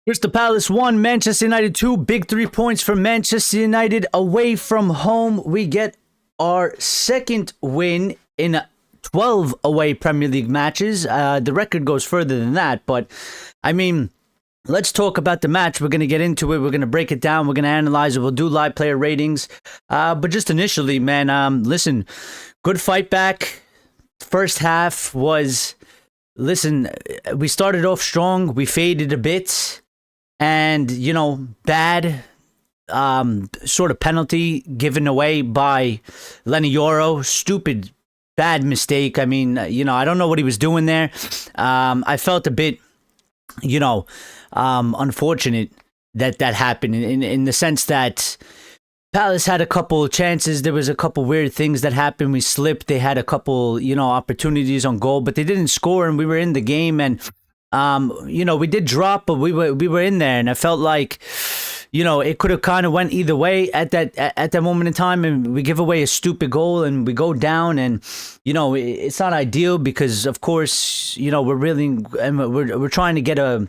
Crystal Palace 1, Manchester United 2. Big 3 points for Manchester United away from home. We get our second win in 12 away Premier League matches. The record goes further than that, but I mean, let's talk about the match. We're going to get into it. We're going to break it down. We're going to analyze it. We'll do live player ratings. But just initially, man, listen, good fight back. First half was, listen, we started off strong. We faded a bit. And, you know, bad sort of penalty given away by Lenny Yoro. Stupid, bad mistake. I mean, you know, I don't know what he was doing there. I felt a bit, you know, unfortunate that happened in the sense that Palace had a couple chances. There was a couple weird things that happened. We slipped. They had a couple, you know, opportunities on goal, but they didn't score, and we were in the game. And you know, we did drop, but we were in there, and I felt like, you know, it could have kind of went either way at that moment in time, and we give away a stupid goal, and we go down, and you know, it's not ideal because, of course, you know, we're trying to get a,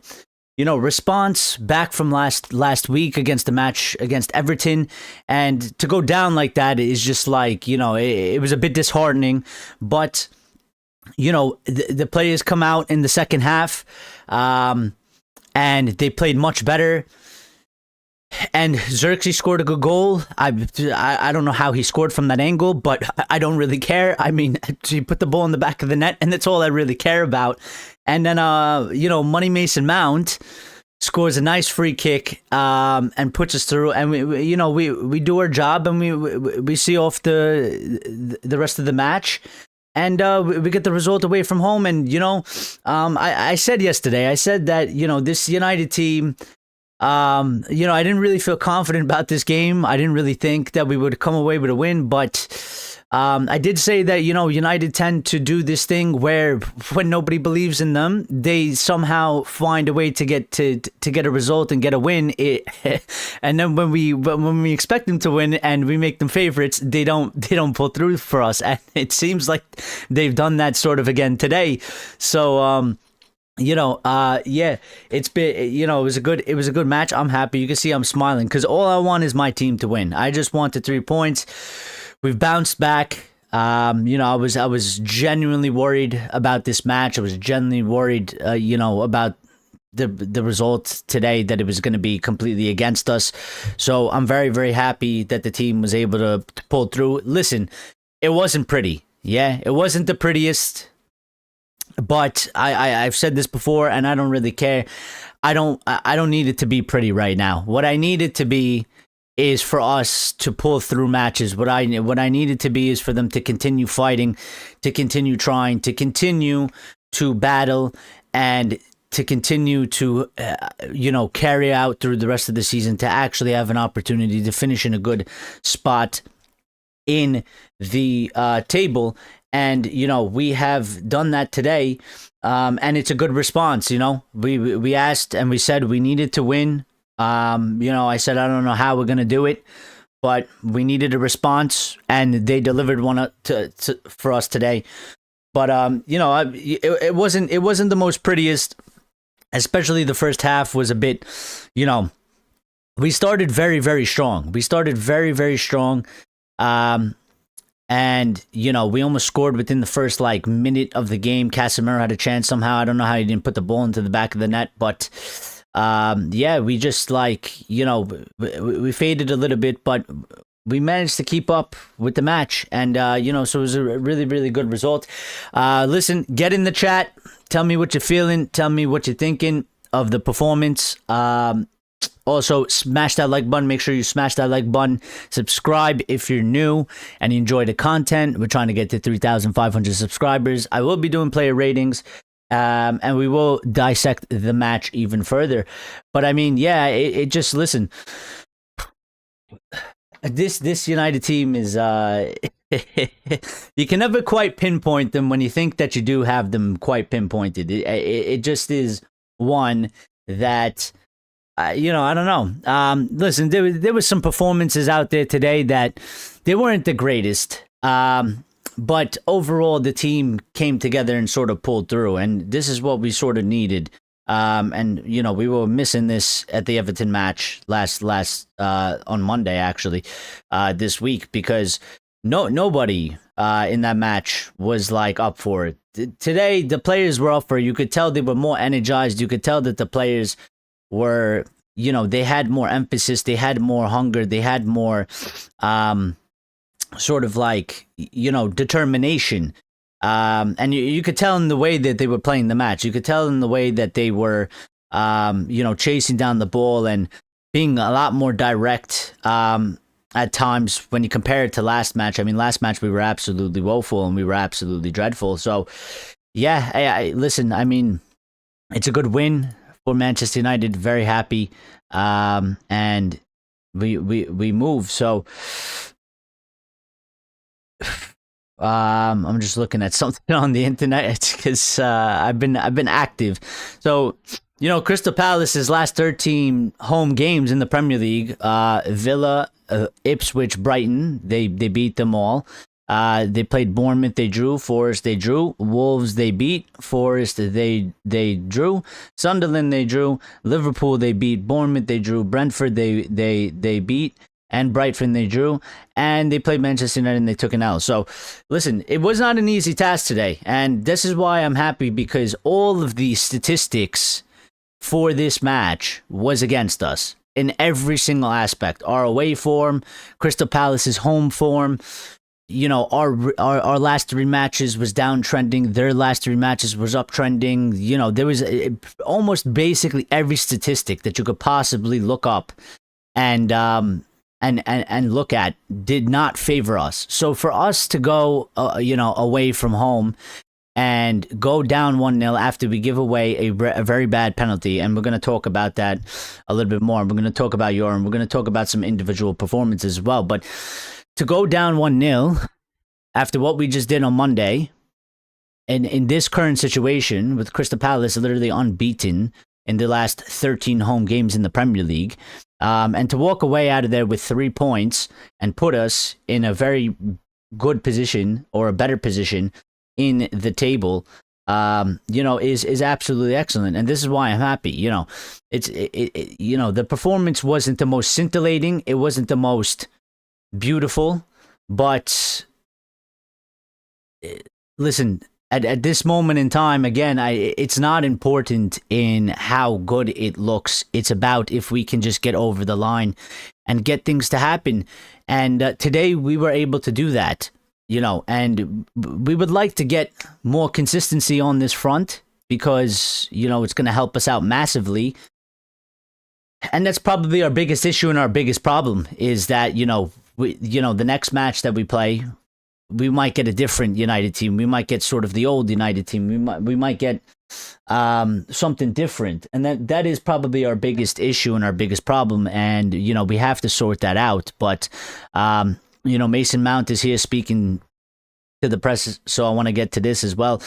you know, response back from last week against the match against Everton, and to go down like that is just like, you know, it was a bit disheartening, but. You know, the players come out in the second half, and they played much better. And ZIRKZEE scored a good goal. I don't know how he scored from that angle, but I don't really care. I mean, he put the ball in the back of the net, and that's all I really care about. And then, you know, Money Mason Mount scores a nice free kick, and puts us through. And we you know, we do our job, and we see off the rest of the match. And we get the result away from home. And, you know, I said yesterday, I said that, you know, this United team, you know, I didn't really feel confident about this game. I didn't really think that we would come away with a win. But I did say that, you know, United tend to do this thing where when nobody believes in them, they somehow find a way to get a result and get a win. And then when we expect them to win and we make them favorites, they don't pull through for us. And it seems like they've done that sort of again today. So you know, yeah, it's been, you know, it was a good match. I'm happy. You can see I'm smiling because all I want is my team to win. I just wanted 3 points. We've bounced back. You know, I was genuinely worried about this match. I was genuinely worried, you know, about the result today, that it was going to be completely against us. So I'm very, very happy that the team was able to pull through. Listen, it wasn't pretty. Yeah, it wasn't the prettiest. But I've said this before, and I don't really care. I don't need it to be pretty right now. What I need it to be is for us to pull through matches. What I need it to be is for them to continue fighting, to continue trying, to continue to battle, and to continue to, you know, carry out through the rest of the season, to actually have an opportunity to finish in a good spot in the table. And, you know, we have done that today, and it's a good response. You know, we asked and we said we needed to win. You know, I said, I don't know how we're going to do it, but we needed a response, and they delivered one for us today. But, you know, it wasn't the most prettiest, especially the first half was a bit, you know, we started very, very strong. We started very, very strong. And, you know, we almost scored within the first, like, minute of the game. Casemiro had a chance somehow. I don't know how he didn't put the ball into the back of the net, but yeah, we just, like, you know, we faded a little bit, but we managed to keep up with the match. And, you know, so it was a really, really good result. Listen, get in the chat. Tell me what you're feeling. Tell me what you're thinking of the performance. Also, smash that like button. Make sure you smash that like button. Subscribe if you're new and you enjoy the content. We're trying to get to 3,500 subscribers. I will be doing player ratings, and we will dissect the match even further. But I mean, yeah, it just, listen, this United team is you can never quite pinpoint them when you think that you do have them quite pinpointed. It just is one that. You know, I don't know. Listen, there was some performances out there today that they weren't the greatest. But overall, the team came together and sort of pulled through. And this is what we sort of needed. And you know, we were missing this at the Everton match last on Monday, actually, this week, because nobody in that match was like up for it. Today the players were up for it. You could tell they were more energized. You could tell that the players were, you know, they had more emphasis, they had more hunger, they had more sort of like, you know, determination. And you could tell in the way that they were playing the match. You could tell in the way that they were, you know, chasing down the ball and being a lot more direct at times when you compare it to last match. I mean, last match we were absolutely woeful and we were absolutely dreadful. So, yeah, listen, I mean, it's a good win for Manchester United. Very happy, and we move. So, I'm just looking at something on the internet because I've been active. So, you know, Crystal Palace's last 13 home games in the Premier League, Villa, Ipswich, Brighton, they beat them all. They played Bournemouth, they drew. Forest, they drew. Wolves, they beat. Forest, they drew. Sunderland, they drew. Liverpool, they beat. Bournemouth, they drew. Brentford, they beat. And Brighton, they drew. And they played Manchester United and they took an L. So, listen, it was not an easy task today. And this is why I'm happy, because all of the statistics for this match was against us in every single aspect. Our away form, Crystal Palace's home form, you know, our last 3 matches was downtrending. Their last 3 matches was uptrending. You know, there was almost basically every statistic that you could possibly look up and look at did not favor us. So for us to go, you know, away from home and go down 1-0 after we give away a very bad penalty, and we're going to talk about that a little bit more. We're going to talk about Amorim. We're going to talk about some individual performances as well. But to go down 1-0 after what we just did on Monday, and in this current situation with Crystal Palace literally unbeaten in the last 13 home games in the Premier League, and to walk away out of there with 3 points and put us in a very good position, or a better position in the table, you know, is absolutely excellent. And this is why I'm happy. You know, you know, the performance wasn't the most scintillating, it wasn't the most beautiful, but listen, at this moment in time, again, it's not important in how good it looks. It's about if we can just get over the line and get things to happen. And today we were able to do that, you know, and we would like to get more consistency on this front, because, you know, it's going to help us out massively. And that's probably our biggest issue and our biggest problem, is that, you know, the next match that we play, we might get a different United team. We might get sort of the old United team. We might get something different, and that is probably our biggest issue and our biggest problem. And, you know, we have to sort that out. But you know, Mason Mount is here speaking to the press, so I want to get to this as well.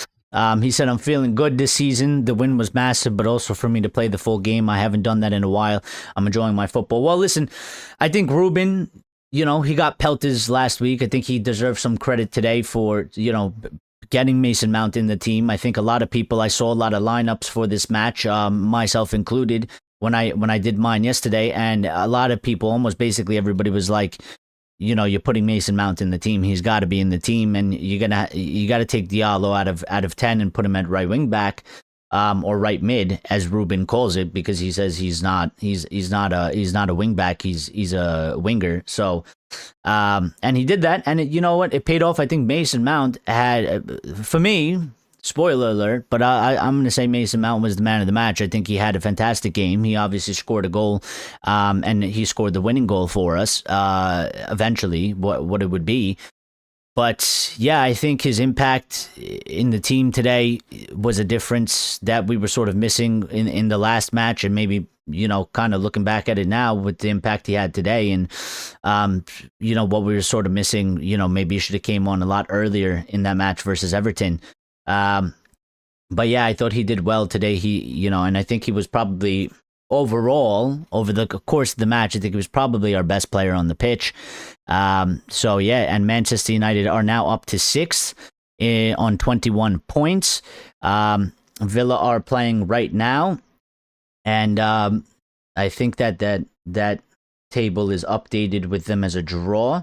He said, "I'm feeling good this season. The win was massive, but also for me to play the full game. I haven't done that in a while. I'm enjoying my football." Well, listen, I think Ruben, you know, he got pelters last week. I think he deserves some credit today for, you know, getting Mason Mount in the team. I think a lot of people, I saw a lot of lineups for this match, myself included, when I did mine yesterday, and a lot of people, almost basically everybody, was like, you know, you're putting Mason Mount in the team. He's got to be in the team, and you got to take Diallo out of 10 and put him at right wing back, or right mid, as Ruben calls it, because he says he's not a wing back. He's a winger. So, and he did that, and you know what? It paid off. I think Mason Mount had, for me, spoiler alert, but I'm going to say Mason Mount was the man of the match. I think he had a fantastic game. He obviously scored a goal, and he scored the winning goal for us, eventually, what it would be. But yeah, I think his impact in the team today was a difference that we were sort of missing in the last match, and maybe, you know, kind of looking back at it now with the impact he had today, and you know, what we were sort of missing, you know, maybe he should have came on a lot earlier in that match versus Everton. But yeah, I thought he did well today. He, you know, and I think he was probably overall, over the course of the match, I think he was probably our best player on the pitch. So yeah, and Manchester United are now up to 6th on 21 points. Villa are playing right now And I think that table is updated with them as a draw.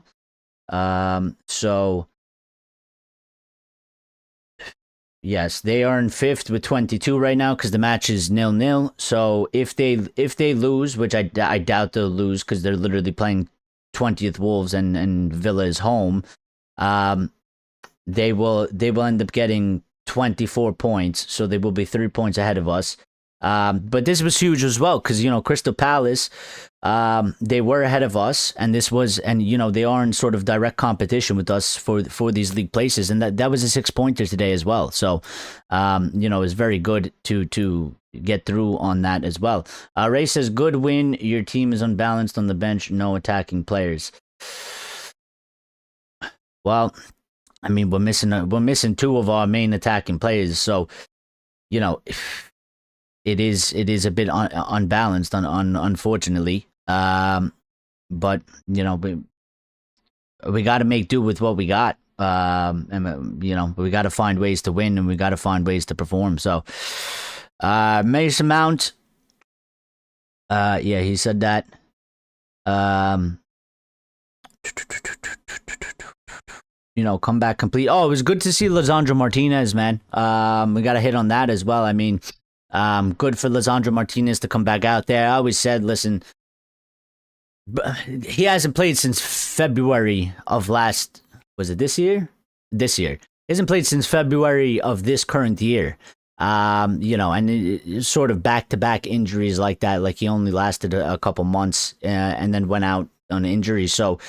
So yes, they are in 5th with 22 right now because the match is 0-0. So if they lose, which I doubt they'll lose because they're literally playing 20th Wolves and Villa is home, they will end up getting 24 points. So they will be 3 points ahead of us. But this was huge as well because Crystal Palace, they were ahead of us, and they are in sort of direct competition with us for these league places, and that was a 6-pointer today as well. So, it was very good to get through on that as well. Ray says, "Good win. Your team is unbalanced on the bench. No attacking players." Well, I mean, we're missing 2 of our main attacking players, so it is a bit unbalanced, unfortunately. But we got to make do with what we got. And we got to find ways to win, and we got to find ways to perform. So, Mason Mount, yeah, he said that. Comeback complete. Oh, it was good to see Lisandro Martinez, man. We got a hit on that as well. I mean, good for Lisandro Martinez to come back out there. I always said, listen, he hasn't played since February of was it this year? This year. He hasn't played since February of this current year. And it's sort of back-to-back injuries like that. Like he only lasted a couple months and then went out on injury. So,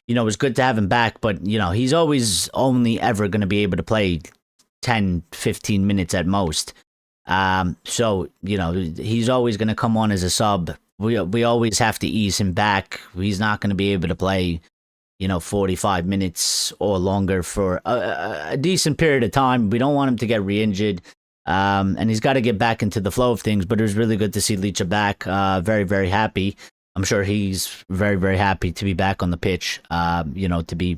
it was good to have him back, but, he's always only ever going to be able to play 10, 15 minutes at most. So, he's always going to come on as a sub. We always have to ease him back. He's not going to be able to play, 45 minutes or longer for a decent period of time. We don't want him to get re-injured. And he's got to get back into the flow of things, but it was really good to see Licha back. Very, very happy. I'm sure he's very, very happy to be back on the pitch, to be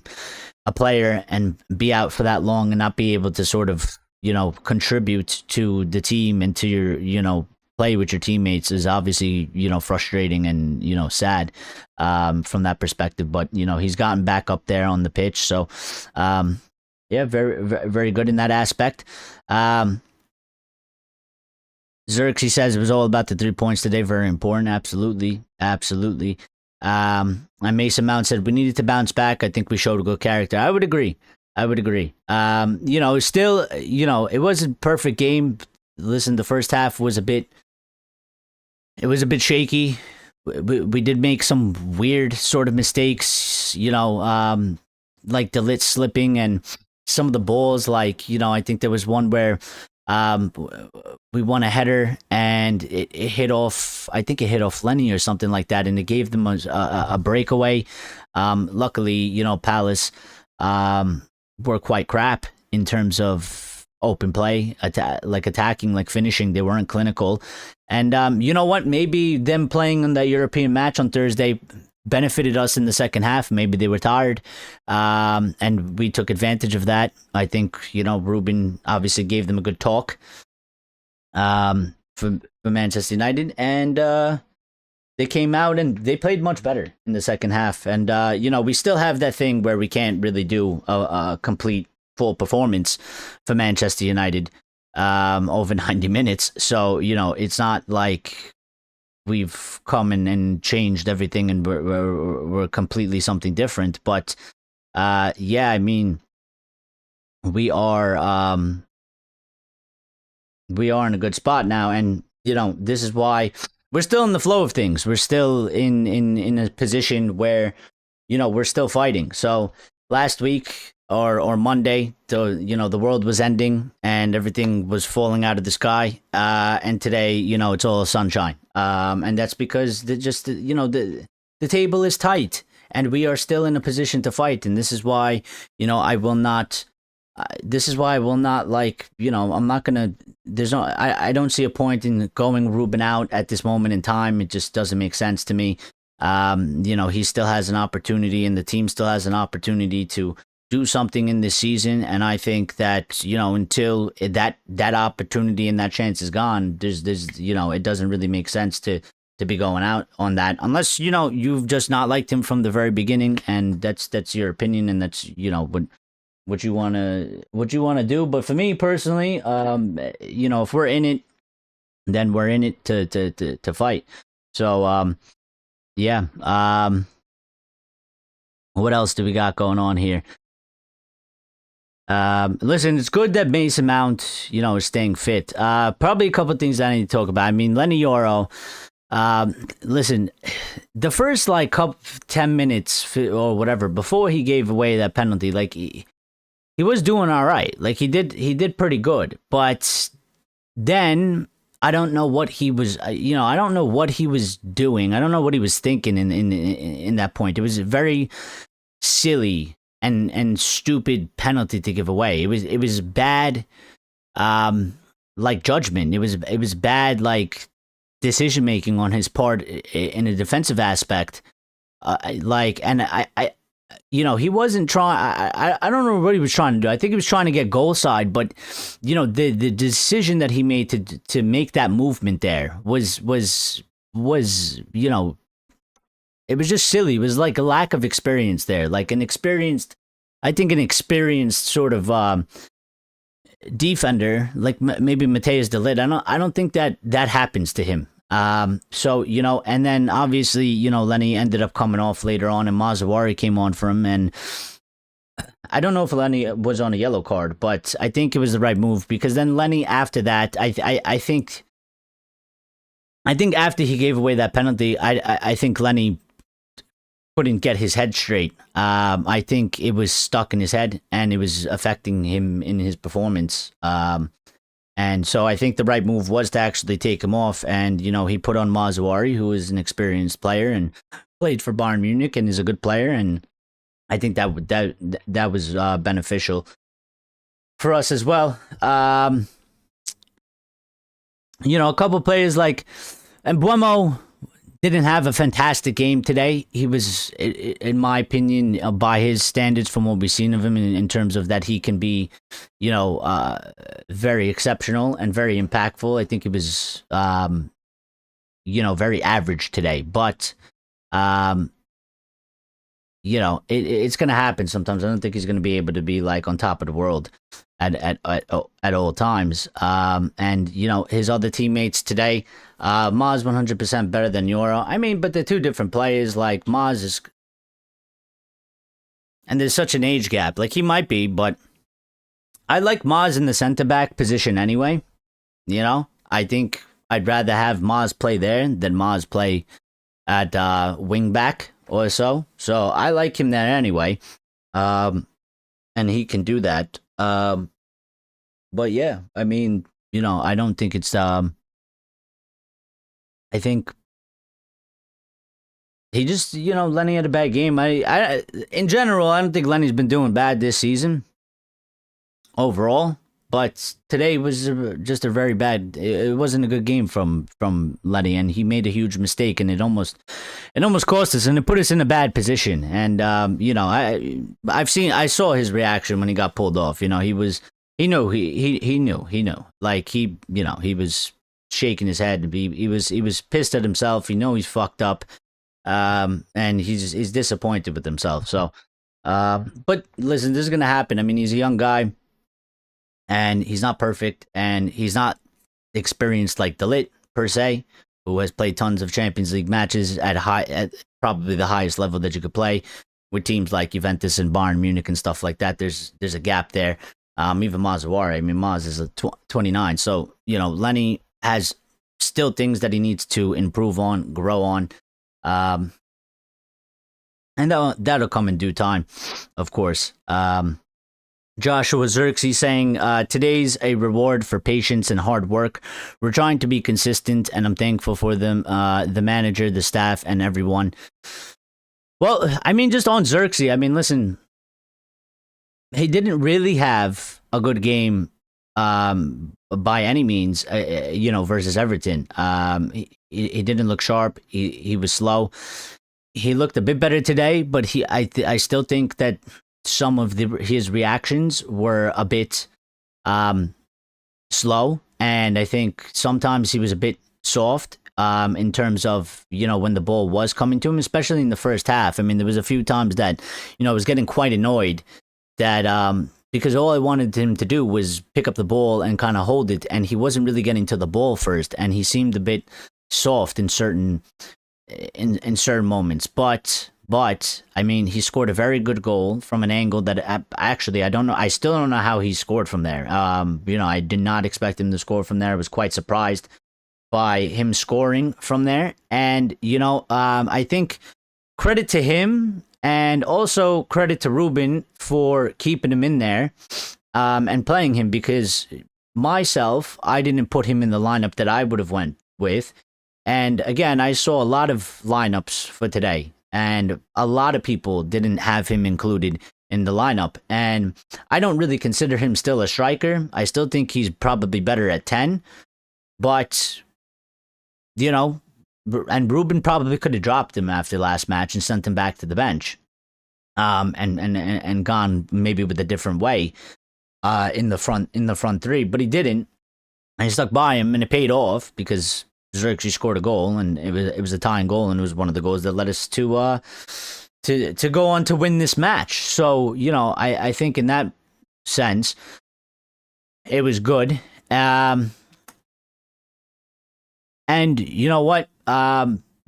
a player and be out for that long and not be able to sort of, contribute to the team and to your, play with your teammates is obviously, frustrating and, sad from that perspective. But, he's gotten back up there on the pitch. So, yeah, very, very, very good in that aspect. ZIRKZEE says it was all about the 3 points today. Very important. Absolutely. Absolutely. And Mason Mount said we needed to bounce back. I think we showed a good character. I would agree. Still, it wasn't a perfect game. Listen, the first half was a bit shaky. We did make some weird sort of mistakes, like the lit slipping and some of the balls. Like, I think there was one where we won a header and it hit off, I think it hit off Lenny or something like that, and it gave them a breakaway. Luckily, Palace were quite crap in terms of open play, attacking, like finishing. They weren't clinical. And you know what? Maybe them playing in that European match on Thursday benefited us in the second half. Maybe they were tired, and we took advantage of that. I think, Ruben obviously gave them a good talk for Manchester United, and they came out and they played much better in the second half. And, we still have that thing where we can't really do a complete full performance for Manchester United over 90 minutes. So, it's not like we've come in and changed everything and we're completely something different. But yeah, I mean, we are in a good spot now, and this is why we're still in the flow of things. We're still in a position where we're still fighting. So last week or Monday, the world was ending and everything was falling out of the sky, and today it's all sunshine, and that's because the table is tight and we are still in a position to fight. And this is why I will not like, I'm not gonna, I don't see a point in going Ruben out at this moment in time. It just doesn't make sense to me. He still has an opportunity and the team still has an opportunity to do something in this season, and I think that, until that opportunity and that chance is gone, there's it doesn't really make sense to be going out on that, unless you've just not liked him from the very beginning, and that's your opinion, and that's what you want to do. But for me personally, if we're in it, then we're in it to fight. So yeah. What else do we got going on here? Listen, it's good that Mason Mount, is staying fit. Probably a couple of things I need to talk about. I mean, Lenny Yoro, listen, the first 10 minutes or whatever before he gave away that penalty, he was doing all right. He did pretty good. But then I don't know what he was, I don't know what he was doing. I don't know what he was thinking in that point. It was very silly and stupid penalty to give away. It was bad, judgment. It was bad, decision making on his part in a defensive aspect. And he wasn't trying. I don't know what he was trying to do. I think he was trying to get goal side, but the decision that he made to make that movement there was it was just silly. It was like a lack of experience there, an experienced sort of defender, maybe Mateus de Ligt. I don't think that happens to him. So, and then obviously, Lenny ended up coming off later on, and Mazawari came on for him, and I don't know if Lenny was on a yellow card, but I think it was the right move, because then Lenny, after that, I think after he gave away that penalty, I think Lenny couldn't get his head straight. I think it was stuck in his head, and it was affecting him in his performance. And so I think the right move was to actually take him off, and he put on Mazawari, who is an experienced player and played for Bayern Munich and is a good player, and I think that was beneficial for us as well. A couple players and Mbeumo didn't have a fantastic game today. He was, in my opinion, by his standards from what we've seen of him, in terms of that he can be, very exceptional and very impactful. I think he was, very average today. But, it's going to happen sometimes. I don't think he's going to be able to be on top of the world at all times. And his other teammates today, Maz 100% better than Yoro. I mean, but they're two different players. Maz is, and there's such an age gap. He might be, but I like Maz in the center back position anyway. I think I'd rather have Maz play there than Maz play at wing back or so. So I like him there anyway. And he can do that. But yeah, I mean, I don't think it's, I think he just, Lenny had a bad game. I in general, I don't think Lenny's been doing bad this season overall, but today was just a very bad, it wasn't a good game from Lenny, and he made a huge mistake, and it almost cost us, and it put us in a bad position. And, I saw his reaction when he got pulled off. He knew. He was shaking his head. He was pissed at himself. He's fucked up. And he's disappointed with himself. So, but listen, this is going to happen. I mean, he's a young guy, and he's not perfect, and he's not experienced like de Ligt per se, who has played tons of Champions League matches at probably the highest level that you could play with teams like Juventus and Bayern Munich and stuff like that. There's a gap there. Even Mazawari. I mean, Maz is a 29. So, Lenny has still things that he needs to improve on, grow on. And that'll come in due time, of course. Joshua ZIRKZEE saying, today's a reward for patience and hard work. We're trying to be consistent, and I'm thankful for them, the manager, the staff, and everyone. Well, I mean, just on ZIRKZEE, I mean, listen, he didn't really have a good game by any means, versus Everton. He didn't look sharp. He was slow. He looked a bit better today, but I still think that some of his reactions were a bit slow, and I think sometimes he was a bit soft in terms of, when the ball was coming to him, especially in the first half. I mean, there was a few times that, I was getting quite annoyed that because all I wanted him to do was pick up the ball and kind of hold it, and he wasn't really getting to the ball first, and he seemed a bit soft in certain moments. But I mean, he scored a very good goal from an angle that actually I don't know. I still don't know how he scored from there. I did not expect him to score from there. I was quite surprised by him scoring from there, and I think credit to him. And also credit to Ruben for keeping him in there and playing him, because myself, I didn't put him in the lineup that I would have went with. And again, I saw a lot of lineups for today, and a lot of people didn't have him included in the lineup. And I don't really consider him still a striker. I still think he's probably better at 10. But, and Ruben probably could have dropped him after last match and sent him back to the bench, and gone maybe with a different way in the front three, but he didn't. And he stuck by him, and it paid off because ZIRKZEE scored a goal, and it was a tying goal, and it was one of the goals that led us to go on to win this match. So I think in that sense, it was good. And you know what?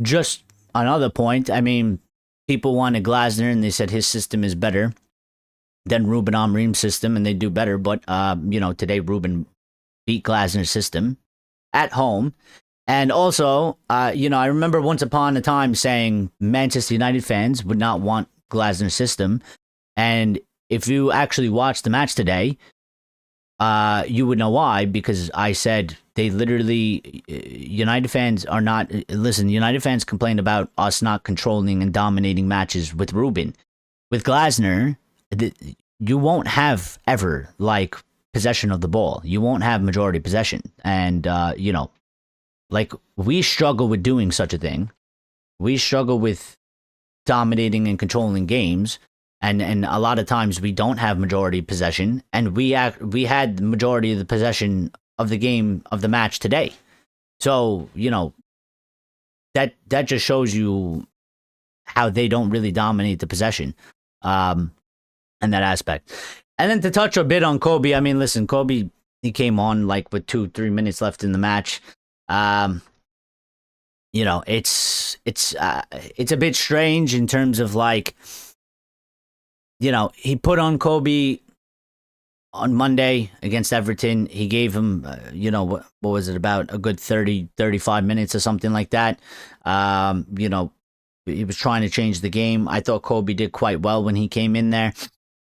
Just another point. I mean, people wanted Glasner, and they said his system is better than Ruben Amorim's system, and they do better. But today Ruben beat Glasner's system at home. And also, I remember once upon a time saying Manchester United fans would not want Glasner's system. And if you actually watch the match today, you would know why, because I said they literally, United fans are not, listen, United fans complain about us not controlling and dominating matches with Ruben. With Glasner, you won't have ever, possession of the ball. You won't have majority possession. And, we struggle with doing such a thing. We struggle with dominating and controlling games. And a lot of times we don't have majority possession, and we had the majority of the possession of the game of the match today. So that just shows you how they don't really dominate the possession, in that aspect. And then to touch a bit on Kobe, I mean, listen, Kobe, he came on with 2-3 minutes left in the match. It's a bit strange in terms of he put on Kobe on Monday against Everton. He gave him, what was it, about a good 30, 35 minutes or something like that. He was trying to change the game. I thought Kobe did quite well when he came in there.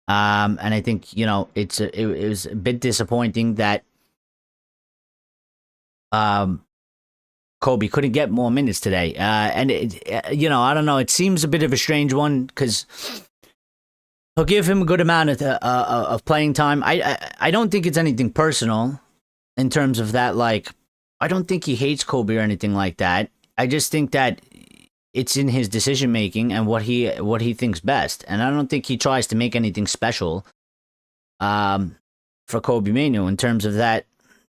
And I think, it was a bit disappointing that Kobe couldn't get more minutes today. And, I don't know. It seems a bit of a strange one because he'll give him a good amount of playing time. I don't think it's anything personal in terms of that. I don't think he hates Kobe or anything like that. I just think that it's in his decision making and what he thinks best. And I don't think he tries to make anything special for Kobe Mainoo in terms of that.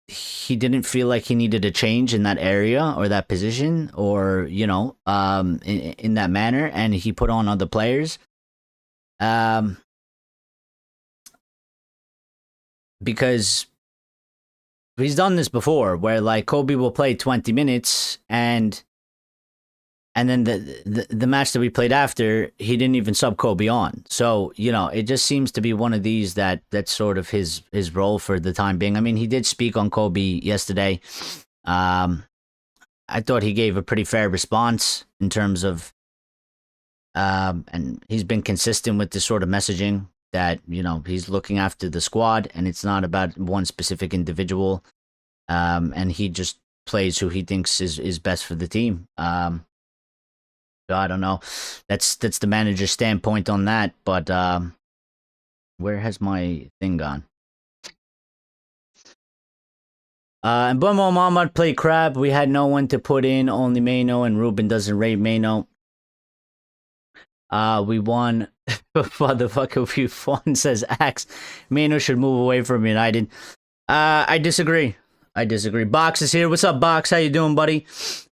He didn't feel like he needed a change in that area or that position or, in that manner. And he put on other players. Because he's done this before where Kobe will play 20 minutes and then the match that we played after, he didn't even sub Kobe on. So, it just seems to be one of these that's sort of his role for the time being. I mean, he did speak on Kobe yesterday. I thought he gave a pretty fair response in terms of and he's been consistent with this sort of messaging that, he's looking after the squad and it's not about one specific individual. And he just plays who he thinks is best for the team. So I don't know. That's the manager's standpoint on that. But where has my thing gone? And Bomo Mahmoud played crap. We had no one to put in, only Mainoo, and Ruben doesn't rate Mainoo. We won Motherfucker, if you fun says Axe, Mano should move away from United. I disagree. I disagree. Box is here. What's up, Box? How you doing, buddy?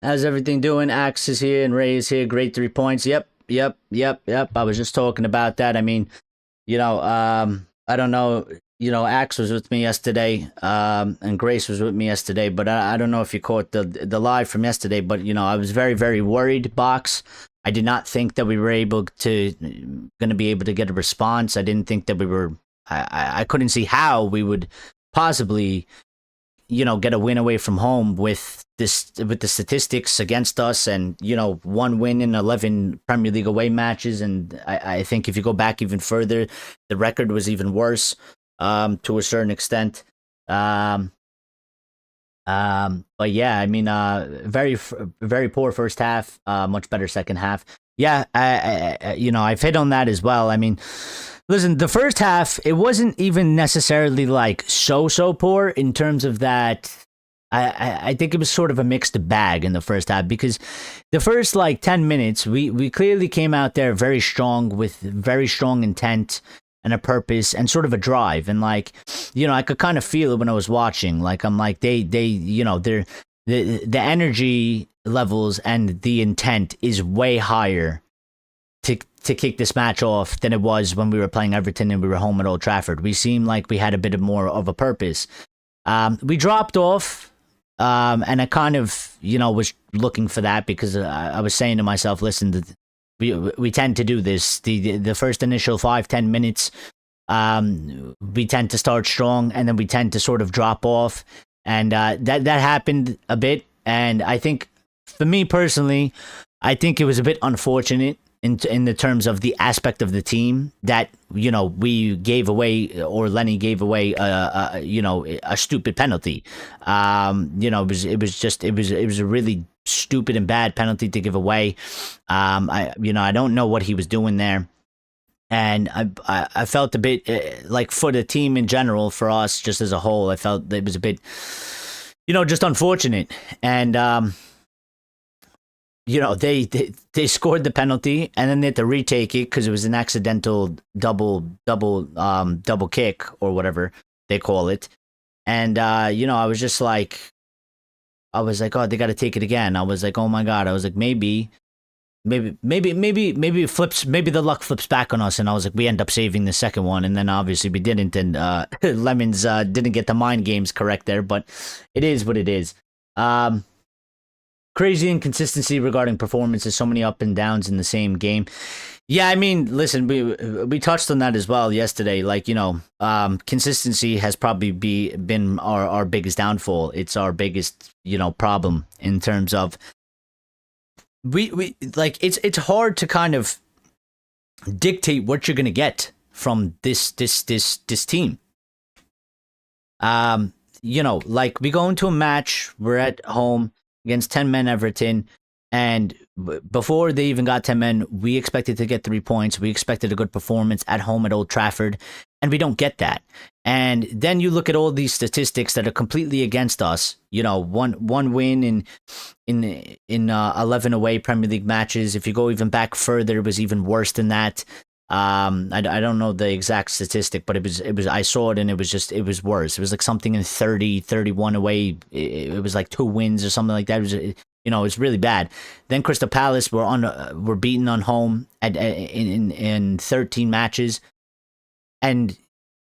How's everything doing? Axe is here and Ray is here. Great 3 points. Yep. I was just talking about that. I mean, I don't know. Axe was with me yesterday, and Grace was with me yesterday, but I don't know if you caught the live from yesterday, but, I was very, very worried, Box. I did not think that we were going to be able to get a response. I didn't think that we were, I couldn't see how we would possibly, get a win away from home with the statistics against us and, 1 win in 11 Premier League away matches. And I think if you go back even further, the record was even worse, to a certain extent. But yeah, I mean, very, very poor first half, much better second half. Yeah, I've hit on that as well. I mean, listen, the first half, it wasn't even necessarily like so poor in terms of that. I think it was sort of a mixed bag in the first half, because the first 10 minutes, we clearly came out there very strong with very strong intent and a purpose and sort of a drive. And I could kind of feel it when I was watching. I'm like, the energy levels and the intent is way higher to kick this match off than it was when we were playing Everton and we were home at Old Trafford. We seemed like we had a bit more of a purpose. We dropped off, and I kind of, was looking for that, because I was saying to myself, listen, we tend to do this. The first initial 5-10 minutes, we tend to start strong, and then we tend to sort of drop off. And that happened a bit. And I think, for me personally, I think it was a bit unfortunate in the terms of the aspect of the team that, we gave away, or Lenny gave away, a stupid penalty. It was a really stupid and bad penalty to give away. I don't know what he was doing there. And I felt a bit for the team in general, for us just as a whole, I felt it was a bit, just unfortunate. And, they scored the penalty, and then they had to retake it because it was an accidental double kick, or whatever they call it. And, I was just like, oh, they got to take it again. I was like, oh my God. I was like, maybe it flips. Maybe the luck flips back on us. And I was like, we end up saving the second one. And then obviously we didn't. And Lemons didn't get the mind games correct there, but it is what it is. Crazy inconsistency regarding performances, so many up and downs in the same game. Yeah, I mean, listen, we touched on that as well yesterday. Consistency has probably been our biggest downfall. It's our biggest, problem in terms of it's hard to kind of dictate what you're gonna get from this team. We go into a match, we're at home against 10 men Everton, and before they even got 10 men, we expected to get 3 points. We expected a good performance at home at Old Trafford, and we don't get that. And then you look at all these statistics that are completely against us. One win in 11 away Premier League matches. If you go even back further, it was even worse than that. I don't know the exact statistic, but it was I saw it, and it was worse. It was like something in 31 away. It was like 2 wins or something like that. It was really bad. Then Crystal Palace were beaten on home in 13 matches, and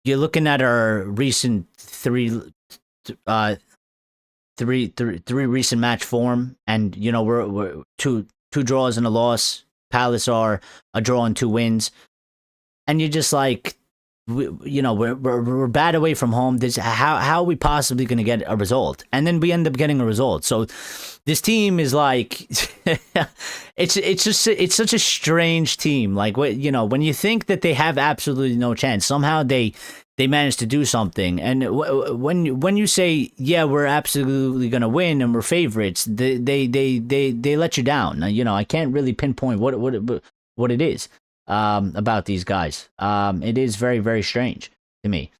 you're looking at our recent three recent match form, and we're two draws and a loss. Palace are a draw and 2 wins. And you're just like, we're bad away from home. How are we possibly going to get a result? And then we end up getting a result. So this team is like, it's such a strange team. When you think that they have absolutely no chance, somehow they manage to do something. And when you say, yeah, we're absolutely going to win and we're favorites, they let you down. I can't really pinpoint what it is about these guys. It is very, very strange to me.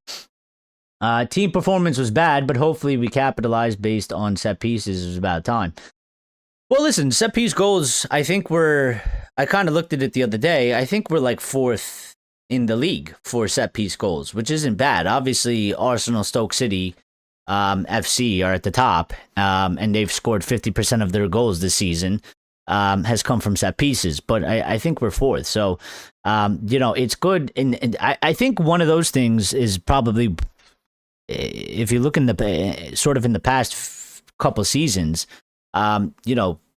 Team performance was bad, but hopefully we capitalized based on set pieces. It was about time. Well, listen, set piece goals, I think, were I kind of looked at it the other day. I think we're like fourth in the league for set piece goals, which isn't bad. Obviously, Arsenal, Stoke City, FC are at the top, and they've scored 50% of their goals this season. Has come from set pieces, but I think we're fourth. So, it's good. And I think one of those things is probably, if you look in the sort of in the past couple seasons,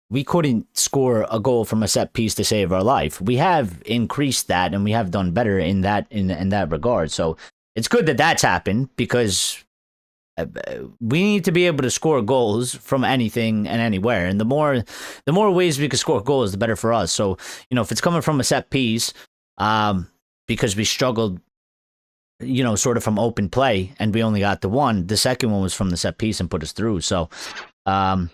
we couldn't score a goal from a set piece to save our life. We have increased that, and we have done better in that regard. So it's good that that's happened, because we need to be able to score goals from anything and anywhere, and the more ways we can score goals, the better for us. So if it's coming from a set piece, because we struggled, sort of from open play, and we only got the one. The second one was from the set piece and put us through. So, the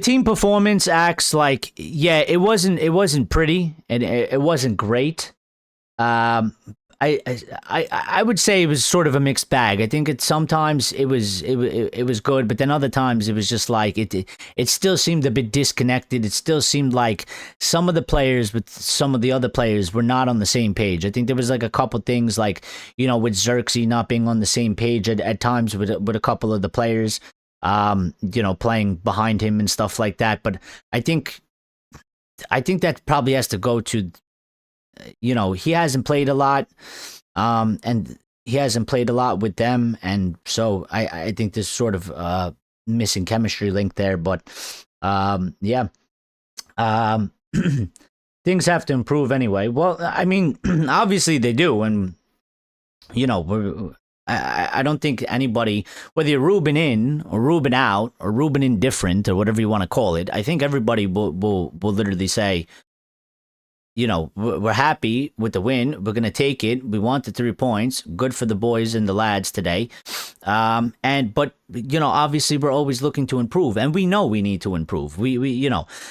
team performance acts like, it wasn't pretty, and it wasn't great. I would say it was sort of a mixed bag. I think sometimes it was good, but then other times it was just like it still seemed a bit disconnected. It still seemed like some of the players with some of the other players were not on the same page. I think there was like a couple things, like with ZIRKZEE not being on the same page at times with a couple of the players, playing behind him and stuff like that. But I think that probably has to go to, he hasn't played a lot, and he hasn't played a lot with them, and so I think there's sort of missing chemistry link there. But things have to improve anyway. Well, I mean, obviously they do, and I don't think anybody, whether you're Ruben in or Ruben out or Ruben indifferent or whatever you want to call it, I think everybody will literally say, we're happy with the win. We're going to take it. We want the 3 points. Good for the boys and the lads today. But obviously we're always looking to improve, and we know we need to improve. Even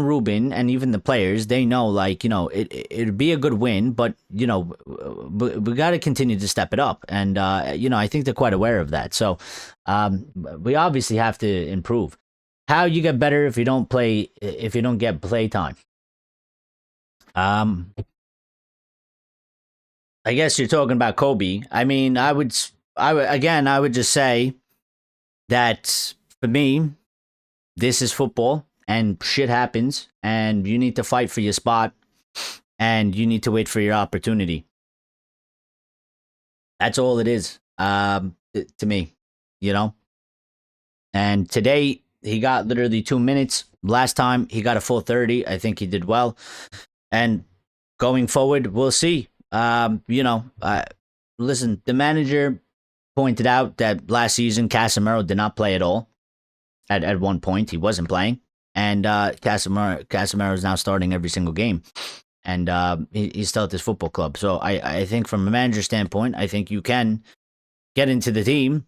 Ruben and even the players, they know, like, it'd be a good win, but we got to continue to step it up. And, I think they're quite aware of that. So, we obviously have to improve. How you get better if you don't get play time? I guess you're talking about Kobe. I mean, I would just say that for me, this is football, and shit happens, and you need to fight for your spot, and you need to wait for your opportunity. That's all it is, to me, And today he got literally 2 minutes. Last time he got a full 30. I think he did well. And going forward, we'll see. Listen, the manager pointed out that last season Casemiro did not play at all. At one point, he wasn't playing, and Casemiro is now starting every single game, and he's still at this football club. So I think from a manager standpoint, I think you can get into the team,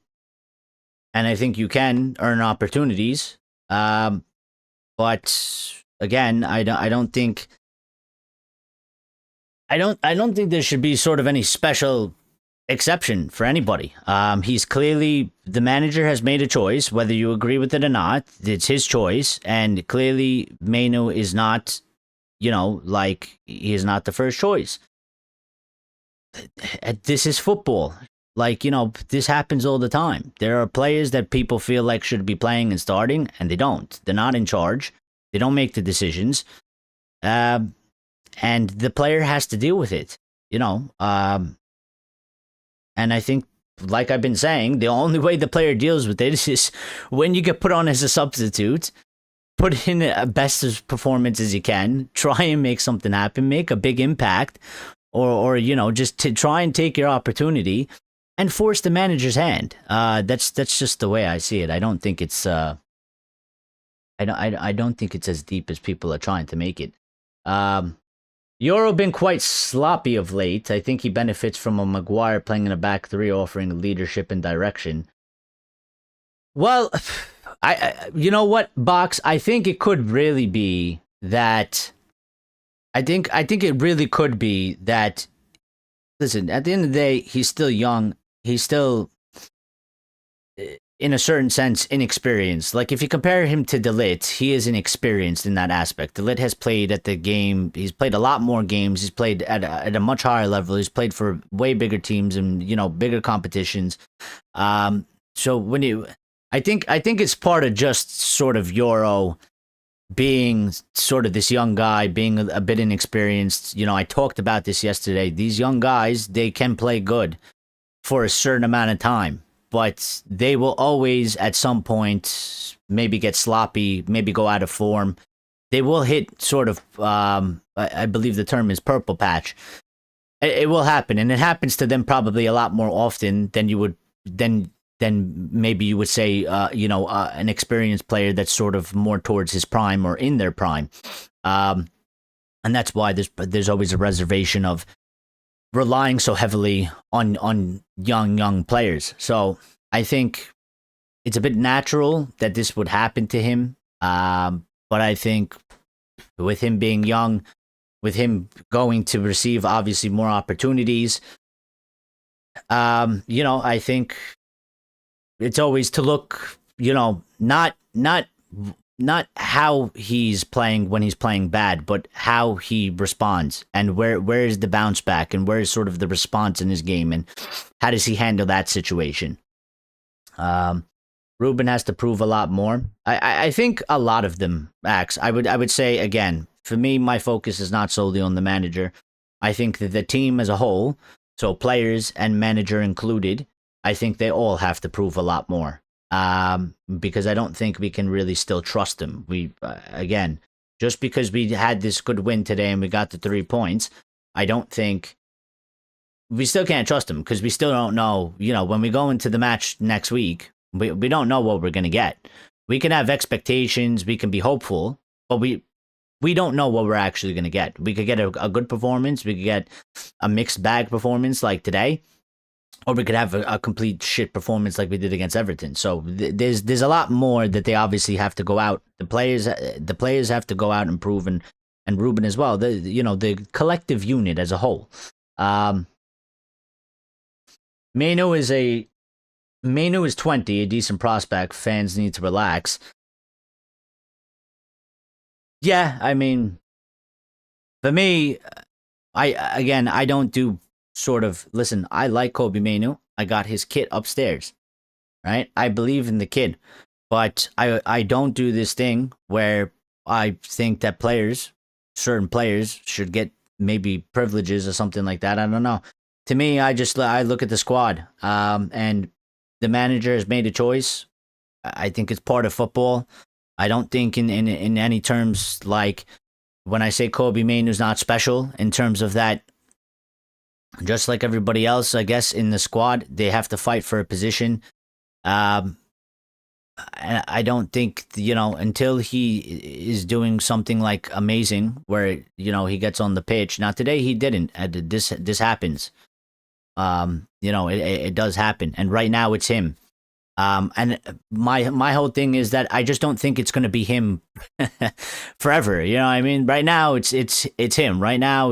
and I think you can earn opportunities. But again, I don't think there should be sort of any special exception for anybody. He's clearly, the manager has made a choice, whether you agree with it or not. It's his choice, and clearly Manu is not, he is not the first choice. This is football. This happens all the time. There are players that people feel like should be playing and starting, and they don't. They're not in charge. They don't make the decisions. And the player has to deal with it, and I think, like I've been saying, the only way the player deals with it is when you get put on as a substitute, put in a best performance as you can, try and make something happen, make a big impact, or just to try and take your opportunity and force the manager's hand. That's just the way I see it. I don't think it's I don't think it's as deep as people are trying to make it. Euro been quite sloppy of late. I think he benefits from a Maguire playing in a back three, offering leadership and direction. Well, you know what, Box? I think it could really be that. I think it really could be that. Listen, at the end of the day, he's still young. He's still in a certain sense, inexperienced. Like, if you compare him to De Ligt, he is inexperienced in that aspect. De Ligt has played at the game. He's played a lot more games. He's played at a much higher level. He's played for way bigger teams and, bigger competitions. So I think it's part of just sort of Euro being sort of this young guy, being a bit inexperienced. I talked about this yesterday. These young guys, they can play good for a certain amount of time, but they will always at some point maybe get sloppy, maybe go out of form. They will hit sort of, I believe the term is purple patch. It will happen, and it happens to them probably a lot more often than you would, than maybe you would say, an experienced player that's sort of more towards his prime or in their prime. And that's why there's always a reservation of relying so heavily on young players. So I think it's a bit natural that this would happen to him. But I think with him being young, with him going to receive obviously more opportunities, I think it's always to look, not how he's playing when he's playing bad, but how he responds, and where is the bounce back, and where is sort of the response in his game, and how does he handle that situation. Ruben has to prove a lot more. I think a lot of them, Max. I would say, again, for me, my focus is not solely on the manager. I think that the team as a whole, so players and manager included, I think they all have to prove a lot more. Because I don't think we can really still trust them. Again, just because we had this good win today and we got the 3 points, I don't think we still can't trust them, because we still don't know, when we go into the match next week, we don't know what we're going to get. We can have expectations, we can be hopeful, but we don't know what we're actually going to get. We could get a good performance, we could get a mixed bag performance like today, or we could have a complete shit performance like we did against Everton. So there's a lot more that they obviously have to go out. The players have to go out and prove, and Ruben as well. The collective unit as a whole. Manu is 20, a decent prospect. Fans need to relax. Yeah, I mean, for me, I don't do sort of, listen, I like Kobbie Mainoo. I got his kit upstairs, right? I believe in the kid, but I don't do this thing where I think that certain players should get maybe privileges or something like that. I don't know. To me, I look at the squad, and the manager has made a choice. I think it's part of football. I don't think in any terms, like when I say Kobbie Mainoo's not special in terms of that. Just like everybody else, I guess, in the squad, they have to fight for a position. I don't think, until he is doing something like amazing, where, he gets on the pitch. Now, today he didn't. This happens. It does happen. And right now it's him. And my whole thing is that I just don't think it's going to be him forever. You know what I mean? Right now it's him. Right now,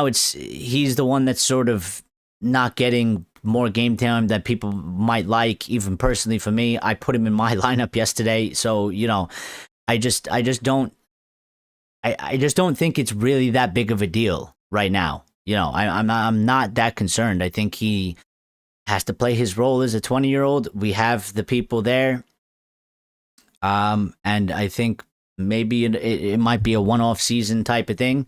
he's the one that's sort of not getting more game time that people might like. Even personally, for me, I put him in my lineup yesterday, so I just don't think it's really that big of a deal right now. I'm not that concerned. I think he has to play his role as a 20-year-old. We have the people there, and I think maybe it might be a one-off season type of thing,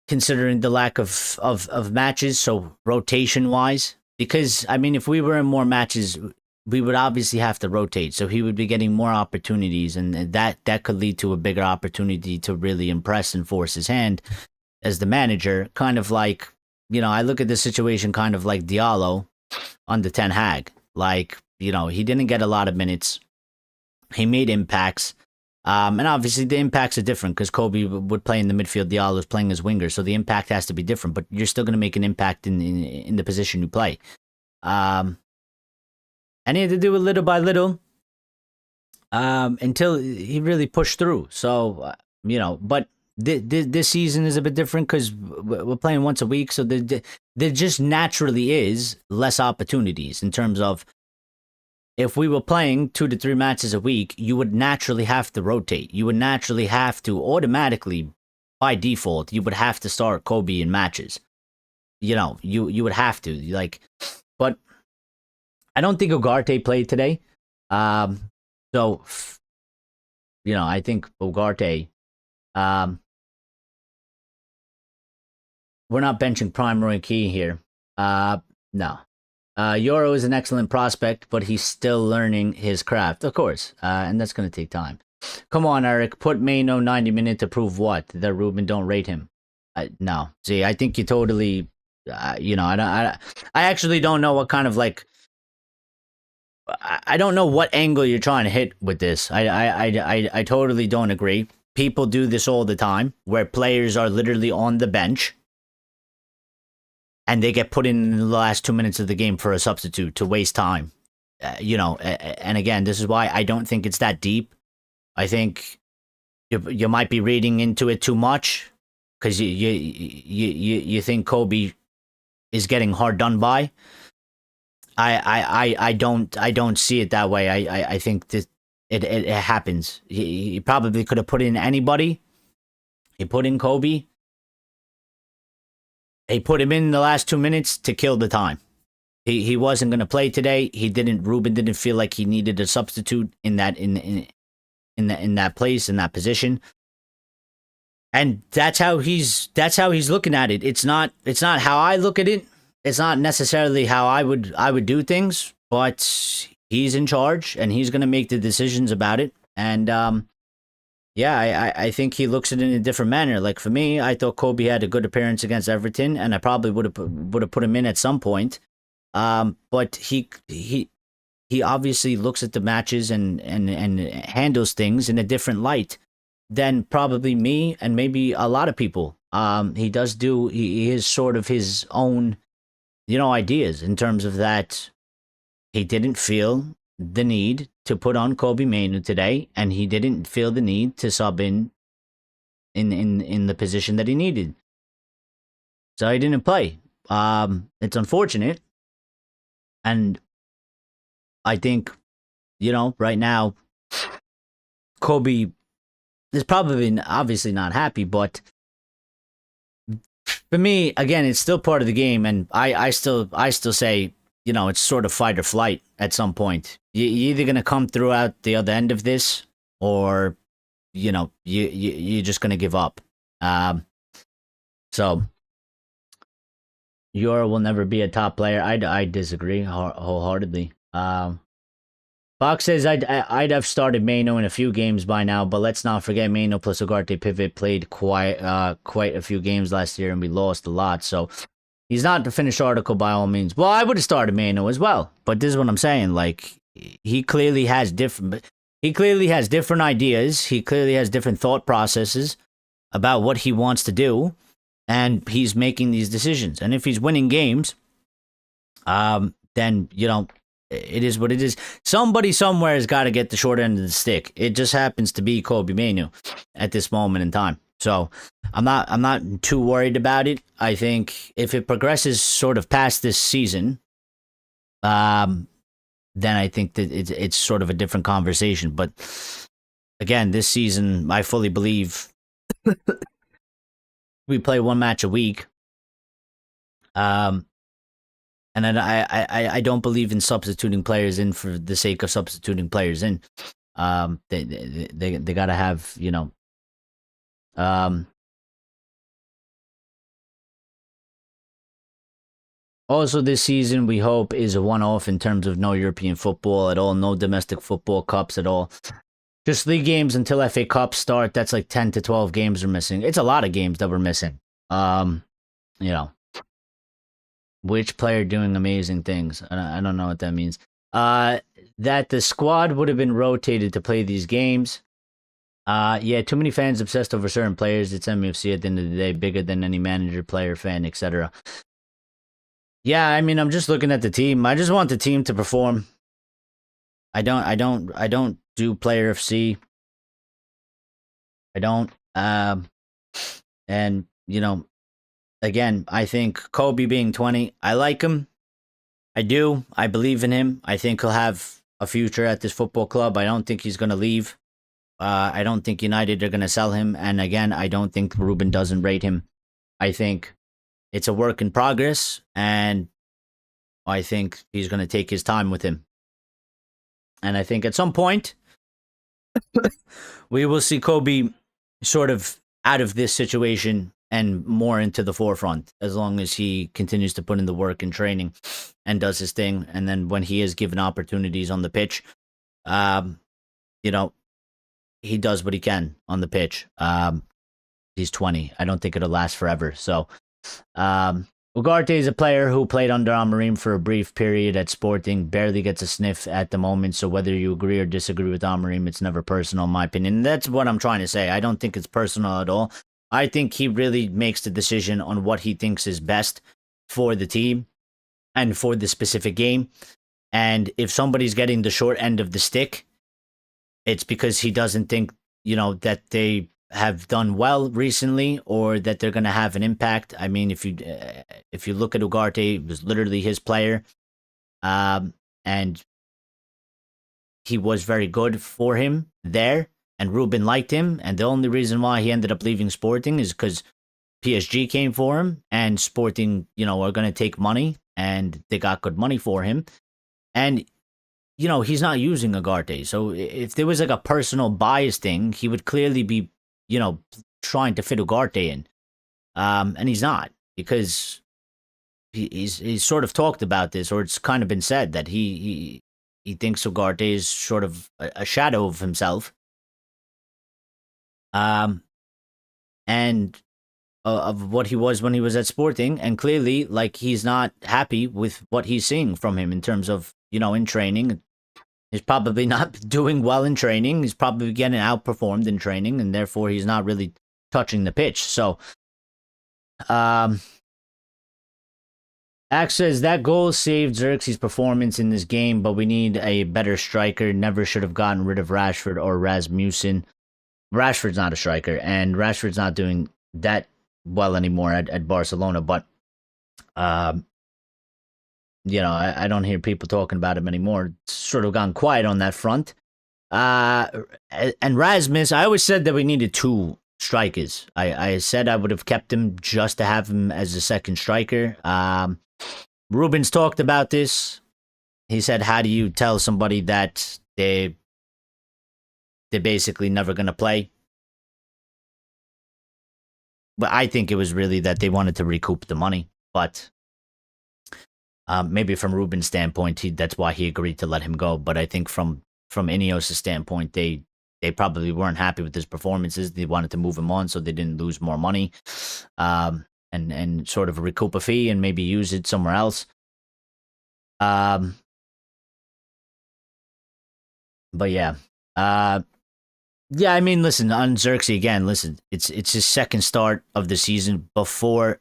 considering the lack of matches, so rotation-wise. Because, I mean, if we were in more matches, we would obviously have to rotate, so he would be getting more opportunities, and that could lead to a bigger opportunity to really impress and force his hand as the manager. Kind of like, I look at this situation kind of like Diallo under Ten Hag. Like, he didn't get a lot of minutes. He made impacts. And obviously the impacts are different because Kobbie would play in the midfield, Diallo is playing as winger, so the impact has to be different, but you're still going to make an impact in the position you play. And he had to do it little by little until he really pushed through. So, but this season is a bit different because we're playing once a week, so there just naturally is less opportunities in terms of if we were playing 2 to 3 matches a week, you would naturally have to rotate. You would naturally have to automatically, by default, you would have to start Kobe in matches. You would have to, like, but I don't think Ugarte played today. So, I think Ugarte, we're not benching Prime Roy Key here. No. Euro is an excellent prospect, but he's still learning his craft, of course, and that's going to take time. Come on, Eric. Put Maino 90 minutes to prove what? That Ruben don't rate him. No. See, I think you totally, I actually don't know what kind of, like, I don't know what angle you're trying to hit with this. I totally don't agree. People do this all the time, where players are literally on the bench and they get put in the last 2 minutes of the game for a substitute to waste time. And again, this is why I don't think it's that deep. I think you might be reading into it too much because you think Kobe is getting hard done by. I don't see it that way. I think that it happens. He probably could have put in anybody. He put in Kobe. He put him in the last 2 minutes to kill the time. He wasn't going to play today. Ruben didn't feel like he needed a substitute in that place, in that position. And that's how he's looking at it. It's not how I look at it. It's not necessarily how I would do things, but he's in charge and he's going to make the decisions about it. And I think he looks at it in a different manner. Like for me, I thought Kobe had a good appearance against Everton, and I probably would have put him in at some point. But he obviously looks at the matches and handles things in a different light than probably me and maybe a lot of people. He is sort of his own, ideas in terms of that. He didn't feel the need to put on Kobe Mainu today, and he didn't feel the need to sub in the position that he needed. So he didn't play. It's unfortunate. And I think, right now, Kobe is probably obviously not happy, but for me, again, it's still part of the game, and I still say, it's sort of fight or flight at some point. You're either going to come through out the other end of this, or, you're just going to give up. So, Euro will never be a top player. I disagree wholeheartedly. Fox says I'd have started Maino in a few games by now, but let's not forget Maino plus Ugarte pivot played quite a few games last year, and we lost a lot. So he's not the finished article by all means. Well, I would have started Maino as well, but this is what I'm saying. Like he clearly has different ideas. He clearly has different thought processes about what he wants to do, and he's making these decisions. And if he's winning games, then it is what it is. Somebody somewhere has got to get the short end of the stick. It just happens to be Kobe Mainu at this moment in time. So I'm not too worried about it. I think if it progresses sort of past this season, then I think that it's sort of a different conversation. But again, this season, I fully believe we play one match a week. And then I don't believe in substituting players in for the sake of substituting players in. They gotta have, Also, this season we hope is a one-off in terms of no European football at all, no domestic football cups at all. Just league games until FA Cups start. That's like 10 to 12 games are missing. It's a lot of games that we're missing. Which player doing amazing things? I don't know what that means. That the squad would have been rotated to play these games. Yeah, too many fans obsessed over certain players. It's MUFC at the end of the day, bigger than any manager, player, fan, etc. Yeah, I mean, I'm just looking at the team. I just want the team to perform. I don't do player FC. I don't. And again, I think Kobe being 20, I like him. I do. I believe in him. I think he'll have a future at this football club. I don't think he's going to leave. I don't think United are going to sell him. And again, I don't think Ruben doesn't rate him. I think it's a work in progress, and I think he's going to take his time with him. And I think at some point, we will see Kobe sort of out of this situation and more into the forefront, as long as he continues to put in the work and training and does his thing. And then when he is given opportunities on the pitch, you know, he does what he can on the pitch. He's 20. I don't think it'll last forever. So, Ugarte is a player who played under Amorim for a brief period at Sporting, barely gets a sniff at the moment. So whether you agree or disagree with Amorim, it's never personal, in my opinion. That's what I'm trying to say. I don't think it's personal at all. I think he really makes the decision on what he thinks is best for the team and for the specific game. And if somebody's getting the short end of the stick, it's because he doesn't think, that they have done well recently or that they're going to have an impact. I mean, if you look at Ugarte, it was literally his player, and he was very good for him there, and Ruben liked him, and the only reason why he ended up leaving Sporting is because PSG came for him, and Sporting, are going to take money, and they got good money for him, and he's not using Ugarte. So if there was like a personal bias thing, he would clearly be trying to fit Ugarte in. And he's not, because he's sort of talked about this, or it's kind of been said that he thinks Ugarte is sort of a shadow of himself. And of what he was when he was at Sporting, and clearly, like, he's not happy with what he's seeing from him in terms of, in training. He's probably not doing well in training. He's probably getting outperformed in training, and therefore he's not really touching the pitch. So, Axe says that goal saved ZIRKZEE's performance in this game, but we need a better striker. Never should have gotten rid of Rashford or Rasmussen. Rashford's not a striker, and Rashford's not doing that well anymore at Barcelona, but I don't hear people talking about him anymore. It's sort of gone quiet on that front. And Rasmus, I always said that we needed two strikers. I said I would have kept him just to have him as a second striker. Ruben's talked about this. He said, how do you tell somebody that they're basically never going to play? But I think it was really that they wanted to recoup the money. But maybe from Ruben's standpoint, that's why he agreed to let him go. But I think from Ineos' standpoint, they probably weren't happy with his performances. They wanted to move him on so they didn't lose more money, and sort of recoup a fee and maybe use it somewhere else. But yeah. Yeah, I mean, listen, on ZIRKZEE again, listen, it's his second start of the season. Before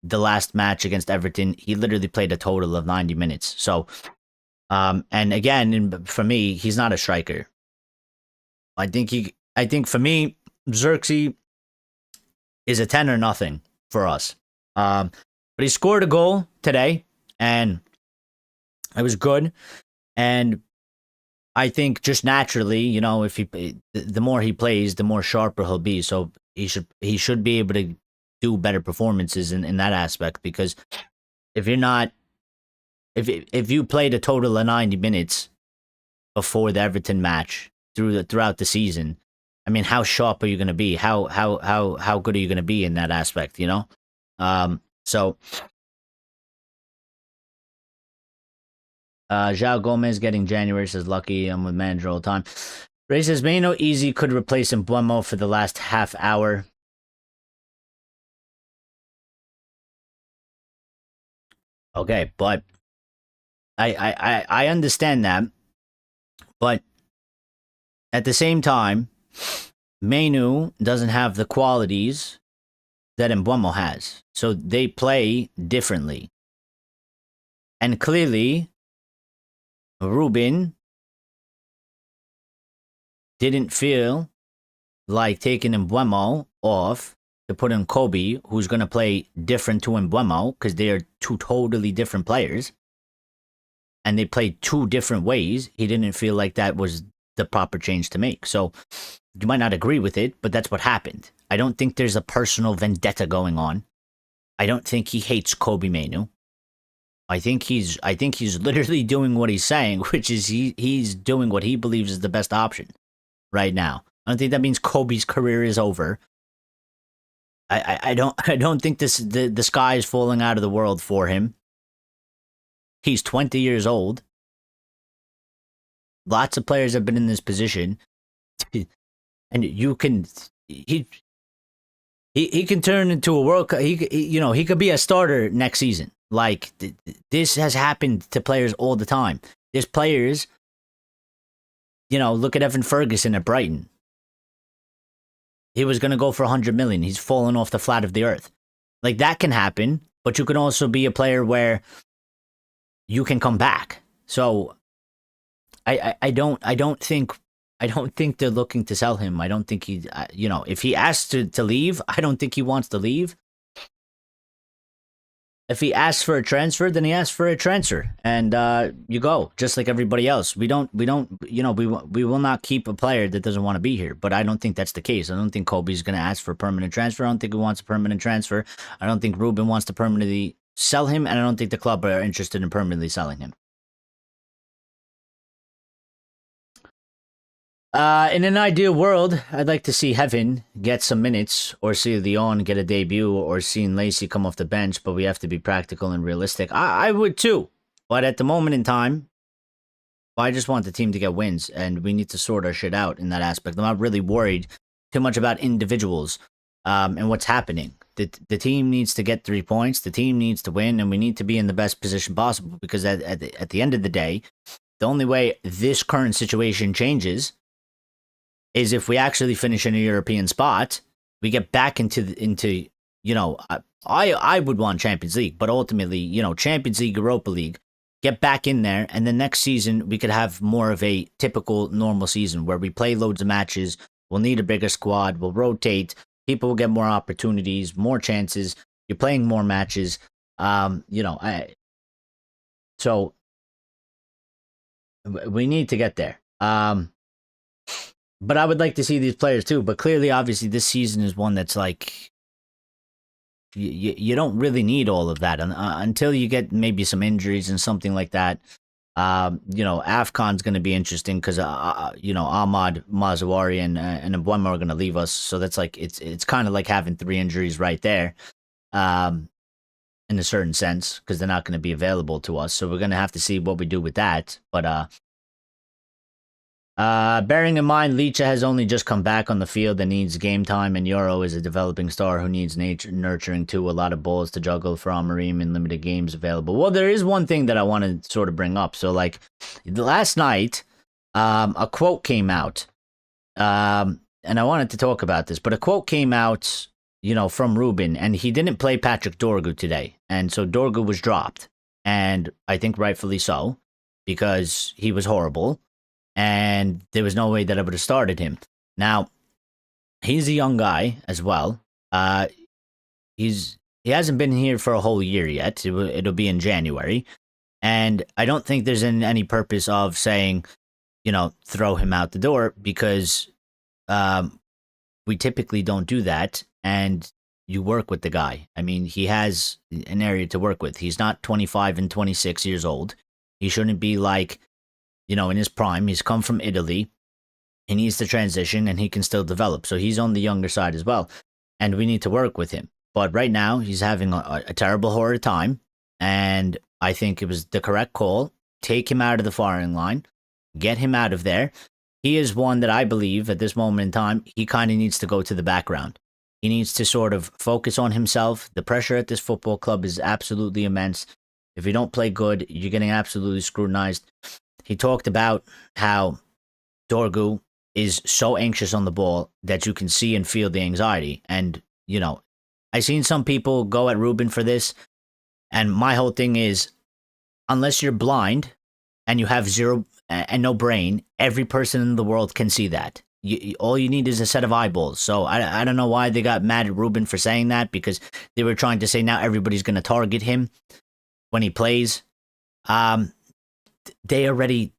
the last match against Everton, he literally played a total of 90 minutes. So, and again, for me, he's not a striker. I think for me, ZIRKZEE is a 10 or nothing for us. But he scored a goal today, and it was good. And I think just naturally, if the more he plays, the more sharper he'll be. So he should be able to do better performances in that aspect, because if you're not, if you played a total of 90 minutes before the Everton match throughout the season, I mean, how sharp are you going to be? How good are you going to be in that aspect? So João Gomez getting January says, lucky I'm with manager all the time. Ray says, Mano easy could replace Mbeumo for the last half hour. Okay, but I understand that, but at the same time, Manu doesn't have the qualities that Mbeumo has, so they play differently, and clearly, Ruben didn't feel like taking Mbeumo off to put in Kobe, who's going to play different to Mbeumo, because they are two totally different players. and they played two different ways, he didn't feel like that was the proper change to make. So you might not agree with it, but that's what happened. I don't think there's a personal vendetta going on. I don't think he hates Kobe Mainu. I think he's literally doing what he's saying, which is he's doing what he believes is the best option right now. I don't think that means Kobe's career is over. I don't think the sky is falling out of the world for him. He's 20 years old. Lots of players have been in this position, and he can turn into a world. He could be a starter next season. Like this has happened to players all the time. There's players. Look at Evan Ferguson at Brighton. He was going to go for 100 million. He's fallen off the flat of the earth. Like that can happen, but you can also be a player where you can come back. So I don't think they're looking to sell him. I don't think he, if he asks to leave, I don't think he wants to leave. If he asks for a transfer, then he asks for a transfer, and you go just like everybody else. We will not keep a player that doesn't want to be here. But I don't think that's the case. I don't think Kobe's going to ask for a permanent transfer. I don't think he wants a permanent transfer. I don't think Ruben wants to permanently sell him, and I don't think the club are interested in permanently selling him. In an ideal world, I'd like to see Heaven get some minutes, or see Leon get a debut, or seeing Lacey come off the bench, but we have to be practical and realistic. I would too, but at the moment in time, I just want the team to get wins, and we need to sort our shit out in that aspect. I'm not really worried too much about individuals and what's happening. The team needs to get 3 points, the team needs to win, and we need to be in the best position possible, because at the end of the day, the only way this current situation changes is if we actually finish in a European spot, we get back into I would want Champions League, but ultimately, Champions League, Europa League, get back in there, and then next season we could have more of a typical normal season where we play loads of matches, we'll need a bigger squad, we'll rotate, people will get more opportunities, more chances, you're playing more matches, so we need to get there. But I would like to see these players too. But clearly, obviously, this season is one that's like, you don't really need all of that until you get maybe some injuries and something like that. AFCON's going to be interesting because, Ahmad, Mazawari, and Mbwema are going to leave us. So that's like, it's kind of like having 3 injuries right there, in a certain sense, because they're not going to be available to us. So we're going to have to see what we do with that. But, bearing in mind, Licha has only just come back on the field and needs game time, and Euro is a developing star who needs nurturing too. A lot of balls to juggle for Amorim and limited games available. Well, there is one thing that I want to sort of bring up. So, like, last night, a quote came out, and I wanted to talk about this, but a quote came out, from Ruben, and he didn't play Patrick Dorgu today, and so Dorgu was dropped, and I think rightfully so, because he was horrible. And there was no way that I would have started him. Now, he's a young guy as well. He hasn't been here for a whole year yet. It'll be in January. And I don't think there's any purpose of saying, throw him out the door, because we typically don't do that. And you work with the guy. I mean, he has an area to work with. He's not 25 and 26 years old. He shouldn't be like, in his prime. He's come from Italy. He needs to transition, and he can still develop. So he's on the younger side as well. And we need to work with him. But right now, he's having a terrible, horrid time. And I think it was the correct call. Take him out of the firing line. Get him out of there. He is one that I believe, at this moment in time, he kind of needs to go to the background. He needs to sort of focus on himself. The pressure at this football club is absolutely immense. If you don't play good, you're getting absolutely scrutinized. He talked about how Dorgu is so anxious on the ball that you can see and feel the anxiety. And, I've seen some people go at Ruben for this. And my whole thing is, unless you're blind and you have zero and no brain, every person in the world can see that. All you need is a set of eyeballs. So I don't know why they got mad at Ruben for saying that, because they were trying to say now everybody's going to target him when he plays. they already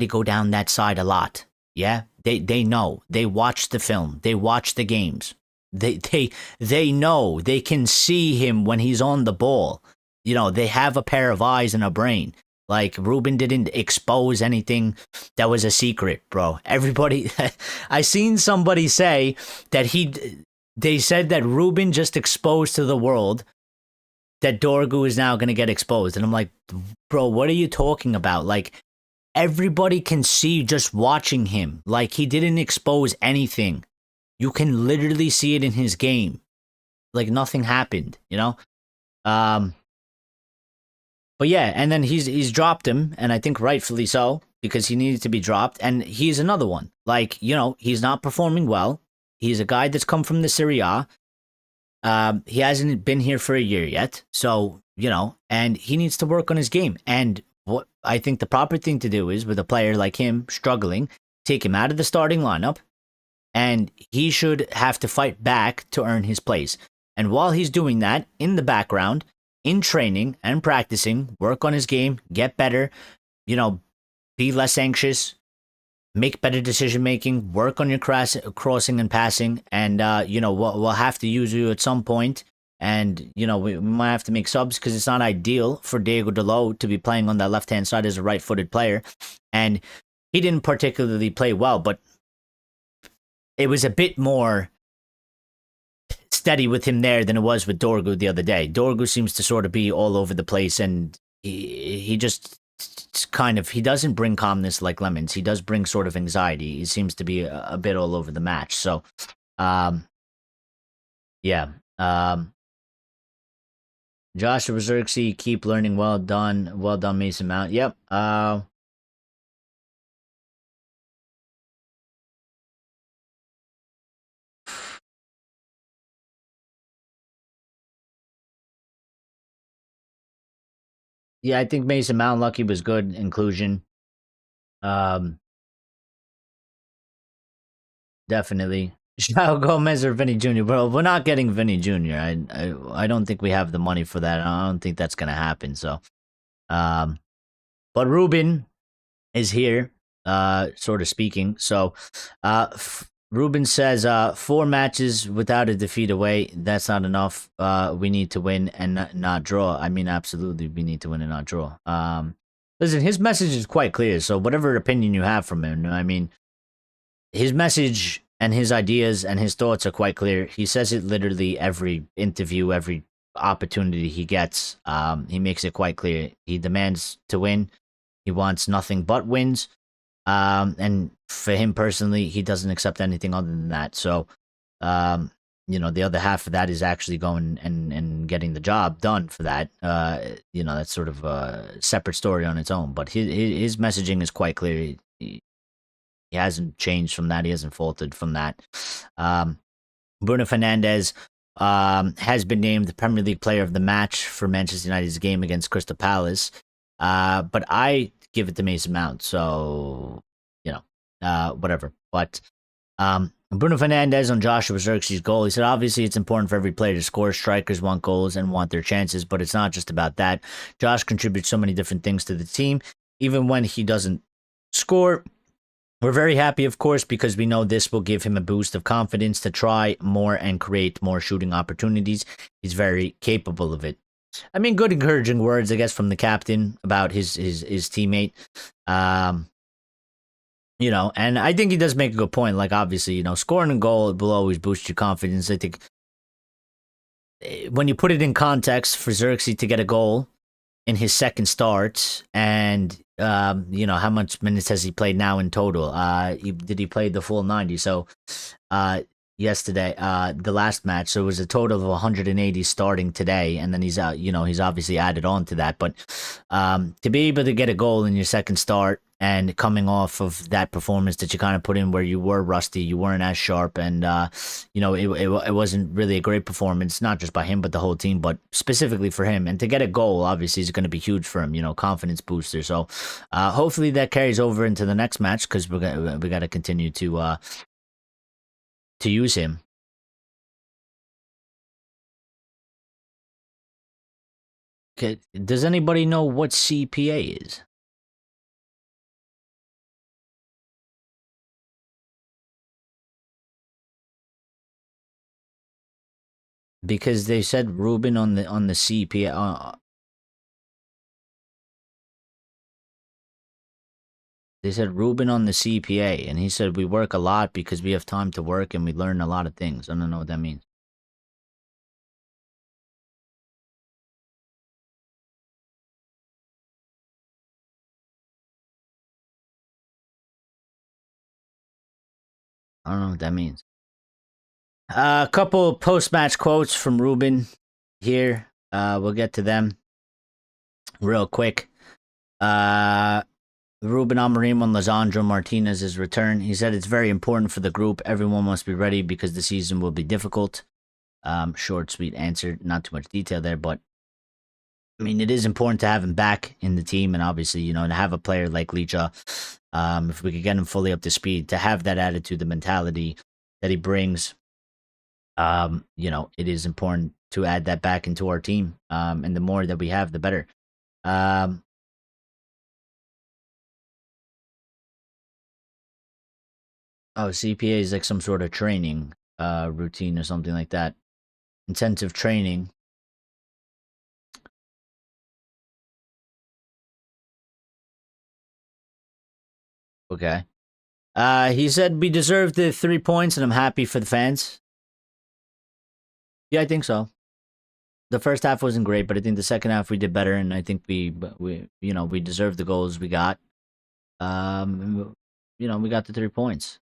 go down that side a lot. Yeah, they know. They watch the film. They watch the games. They know. They can see him when he's on the ball. You know, they have a pair of eyes and a brain. Like, Ruben didn't expose anything that was a secret, bro. Everybody, I seen somebody say that they said that Ruben just exposed to the world that Dorgu is now going to get exposed. And I'm like, bro, what are you talking about? Like, everybody can see just watching him. Like, he didn't expose anything. You can literally see it in his game. Like, nothing happened, you know? But yeah, and then he's dropped him, and I think rightfully so, because he needed to be dropped. And he's another one. Like, you know, he's not performing well. He's a guy that's come from the Serie A. He hasn't been here for a year yet. So, you know, and he needs to work on his game. And what I think the proper thing to do is, with a player like him struggling, take him out of the starting lineup, and he should have to fight back to earn his place. And while he's doing that, in the background, in training and practicing, work on his game, get better, you know, be less anxious, make better decision making, work on your crossing and passing, and you know, we'll have to use you at some point, and you know, we might have to make subs because it's not ideal for Diego Dalot to be playing on that left hand side as a right-footed player, and he didn't particularly play well, but it was a bit more steady with him there than it was with Dorgu the other day. Dorgu seems to sort of be all over the place, and he just kind of, he doesn't bring calmness like Lemons. He does bring sort of anxiety. He seems to be a bit all over the match. So, yeah. Joshua ZIRKZEE, keep learning. Well done, Mason Mount. Yep. Yeah, I think Mason Mount Lucky was good inclusion. Definitely. João Gomez or Vinny Jr. Bro, we're not getting Vinny Jr. I don't think we have the money for that. I don't think that's gonna happen. So, but Ruben is here, sort of speaking. So, Ruben says, 4 matches without a defeat away. That's not enough. We need to win and not draw. I mean, absolutely, we need to win and not draw. Listen, his message is quite clear. So, whatever opinion you have from him, I mean, his message and his ideas and his thoughts are quite clear. He says it literally every interview, every opportunity he gets. He makes it quite clear. He demands to win. He wants nothing but wins. And for him personally, he doesn't accept anything other than that. So, you know, the other half of that is actually going and getting the job done for that. You know, that's sort of a separate story on its own. But his messaging is quite clear. He hasn't changed from that. He hasn't faltered from that. Bruno Fernandes has been named the Premier League Player of the Match for Manchester United's game against Crystal Palace. But I give it to Mason Mount. So, you know, whatever. But Bruno Fernandes on Joshua ZIRKZEE's goal, he said, obviously it's important for every player to score. Strikers want goals and want their chances, but it's not just about that. Josh contributes so many different things to the team, even when he doesn't score. We're very happy, of course, because we know this will give him a boost of confidence to try more and create more shooting opportunities. He's very capable of it. I mean, good encouraging words, I guess, from the captain about his teammate. You know, and I think he does make a good point. Like, obviously, you know, scoring a goal will always boost your confidence. I think when you put it in context for ZIRKZEE to get a goal in his second start, and you know, how much minutes has he played now in total? Did he play the full 90? So yesterday, the last match, so it was a total of 180 starting today, and then he's you know, he's obviously added on to that. But to be able to get a goal in your second start, and coming off of that performance that you kind of put in where you were rusty, you weren't as sharp, and you know, it wasn't really a great performance, not just by him but the whole team, but specifically for him. And to get a goal obviously is going to be huge for him, you know, confidence booster. So hopefully that carries over into the next match, because we got to continue to use him. Okay, does anybody know what CPA is? Because they said Ruben on the CPA. They said Ruben on the CPA, and he said we work a lot because we have time to work and we learn a lot of things. I don't know what that means. I don't know what that means. A couple post-match quotes from Ruben here. We'll get to them real quick. Ruben Amorim on Lisandro Martinez's return. He said it's very important for the group. Everyone must be ready because the season will be difficult. Short, sweet answer. Not too much detail there, but I mean, it is important to have him back in the team, and obviously, you know, to have a player like Licha, if we could get him fully up to speed, to have that attitude, the mentality that he brings, you know, it is important to add that back into our team. And the more that we have, the better. CPA is like some sort of training routine or something like that. Intensive training. Okay. He said we deserved the 3 points, and I'm happy for the fans. Yeah, I think so. The first half wasn't great, but I think the second half we did better, and I think we you know, we deserved the goals we got. You know, we got the 3 points.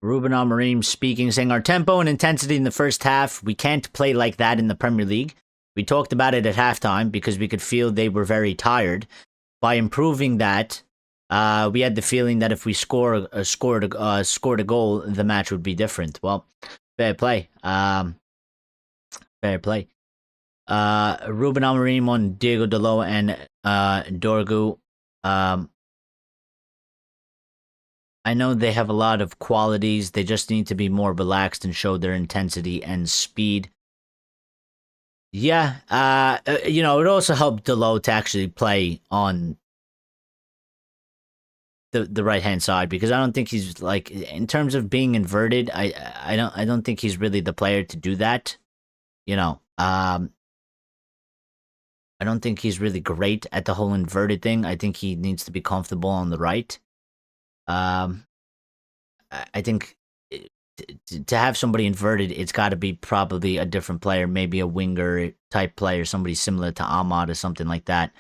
Ruben Amorim speaking, saying our tempo and intensity in the first half, we can't play like that in the Premier League. We talked about it at halftime because we could feel they were very tired. By improving that, we had the feeling that if we scored a goal, the match would be different. Well, fair play. Fair play. Ruben Amorim on Diego Dalot and Dorgu. I know they have a lot of qualities. They just need to be more relaxed and show their intensity and speed. Yeah, you know, it also helped Dalot to actually play on the right hand side, because I don't think he's like, in terms of being inverted. I don't think he's really the player to do that. You know, I don't think he's really great at the whole inverted thing. I think he needs to be comfortable on the right. I think to have somebody inverted, it's got to be probably a different player, maybe a winger type player, somebody similar to Ahmad or something like that,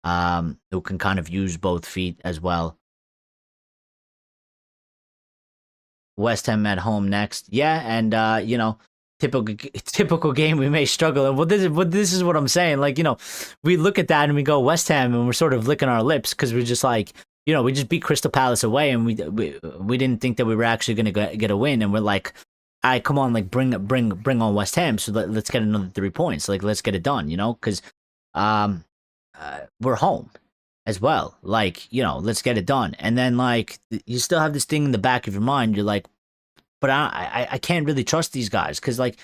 who can kind of use both feet as well. West Ham at home next, yeah, and you know, typical game, we may struggle. And this is what I'm saying. Like, you know, we look at that and we go West Ham, and we're sort of licking our lips because we're just like, you know, we just beat Crystal Palace away, and we didn't think that we were actually going to get a win, and we're like, all right, come on, like bring on West Ham, so let's get another 3 points, like let's get it done, you know, because we're home as well, like, you know, let's get it done. And then like you still have this thing in the back of your mind, you're like, but I can't really trust these guys, because like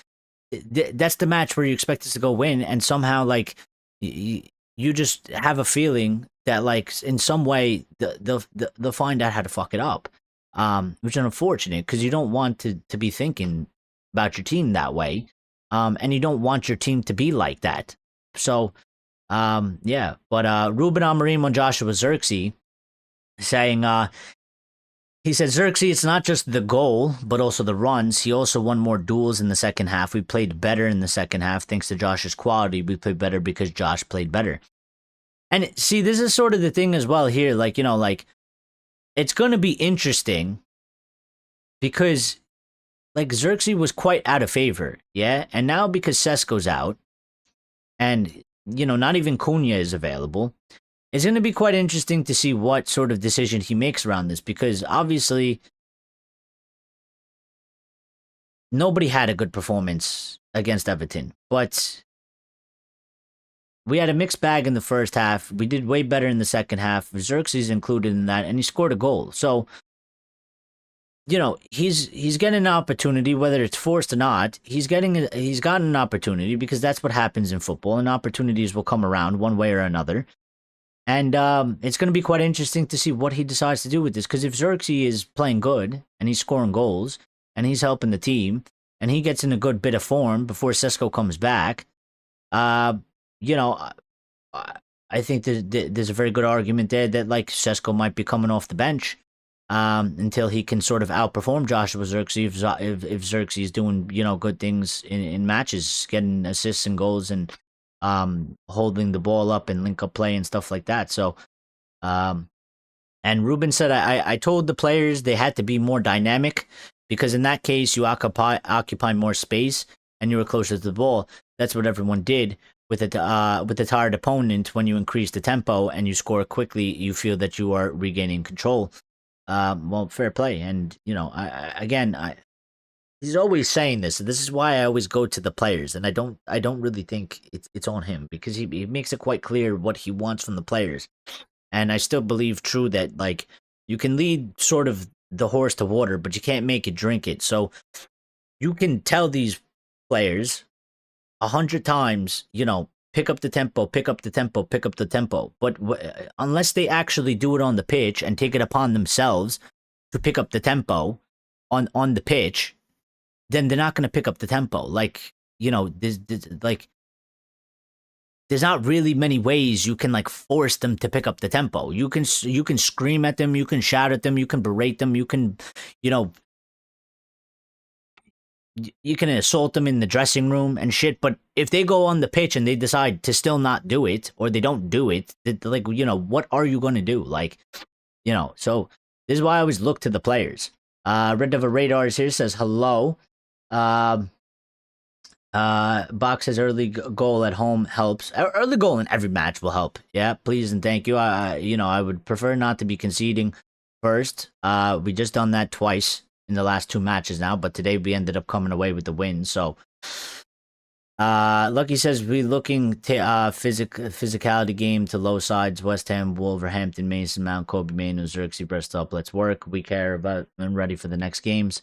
that's the match where you expect us to go win, and somehow like you just have a feeling that like in some way they'll find out how to fuck it up, which is unfortunate, because you don't want to be thinking about your team that way, and you don't want your team to be like that. So yeah, but Ruben Amorim on Joshua ZIRKZEE, saying he said, ZIRKZEE, it's not just the goal, but also the runs. He also won more duels in the second half. We played better in the second half thanks to Josh's quality. We played better because Josh played better. And see, this is sort of the thing as well here. Like, you know, like, it's going to be interesting because, like, ZIRKZEE was quite out of favor, yeah? And now because Sesko's out and, you know, not even Cunha is available, it's going to be quite interesting to see what sort of decision he makes around this, because obviously nobody had a good performance against Everton, but we had a mixed bag in the first half. We did way better in the second half. ZIRKZEE's included in that, and he scored a goal. So, you know, he's getting an opportunity, whether it's forced or not. He's gotten an opportunity, because that's what happens in football, and opportunities will come around one way or another. And it's going to be quite interesting to see what he decides to do with this, because if ZIRKZEE is playing good and he's scoring goals, and he's helping the team, and he gets in a good bit of form before Sesko comes back, you know, I think there's a very good argument there that like Sesko might be coming off the bench until he can sort of outperform Joshua ZIRKZEE if ZIRKZEE is doing good things in matches, getting assists and goals and holding the ball up and link up play and stuff like that. So and Ruben said I told the players they had to be more dynamic because in that case you occupy more space and you were closer to the ball. That's what everyone did. With a tired opponent, when you increase the tempo and you score quickly, you feel that you are regaining control. Well, fair play. And he's always saying this. This is why I always go to the players, and I don't really think it's on him because he makes it quite clear what he wants from the players. And I still believe true that like you can lead sort of the horse to water, but you can't make it drink it. So you can tell these players 100 times, pick up the tempo, pick up the tempo, pick up the tempo. But unless they actually do it on the pitch and take it upon themselves to pick up the tempo on the pitch, then they're not going to pick up the tempo. Like, there's not really many ways you can like force them to pick up the tempo. You can scream at them, you can shout at them, you can berate them, you can, you can assault them in the dressing room and shit, but if they go on the pitch and they decide to still not do it, or they don't do it, like, what are you going to do? Like, so this is why I always look to the players. Red Devil Radars here says, hello. Box says early goal at home helps. Early goal in every match will help. Yeah, please and thank you. I would prefer not to be conceding first. We just done that twice in the last 2 matches now, but today we ended up coming away with the win. So Lucky says we looking to physicality game to low sides: West Ham, Wolverhampton, Mason Mount, Kobe Manu, ZIRKZEE, Brest up. Let's work. We care about and ready for the next games.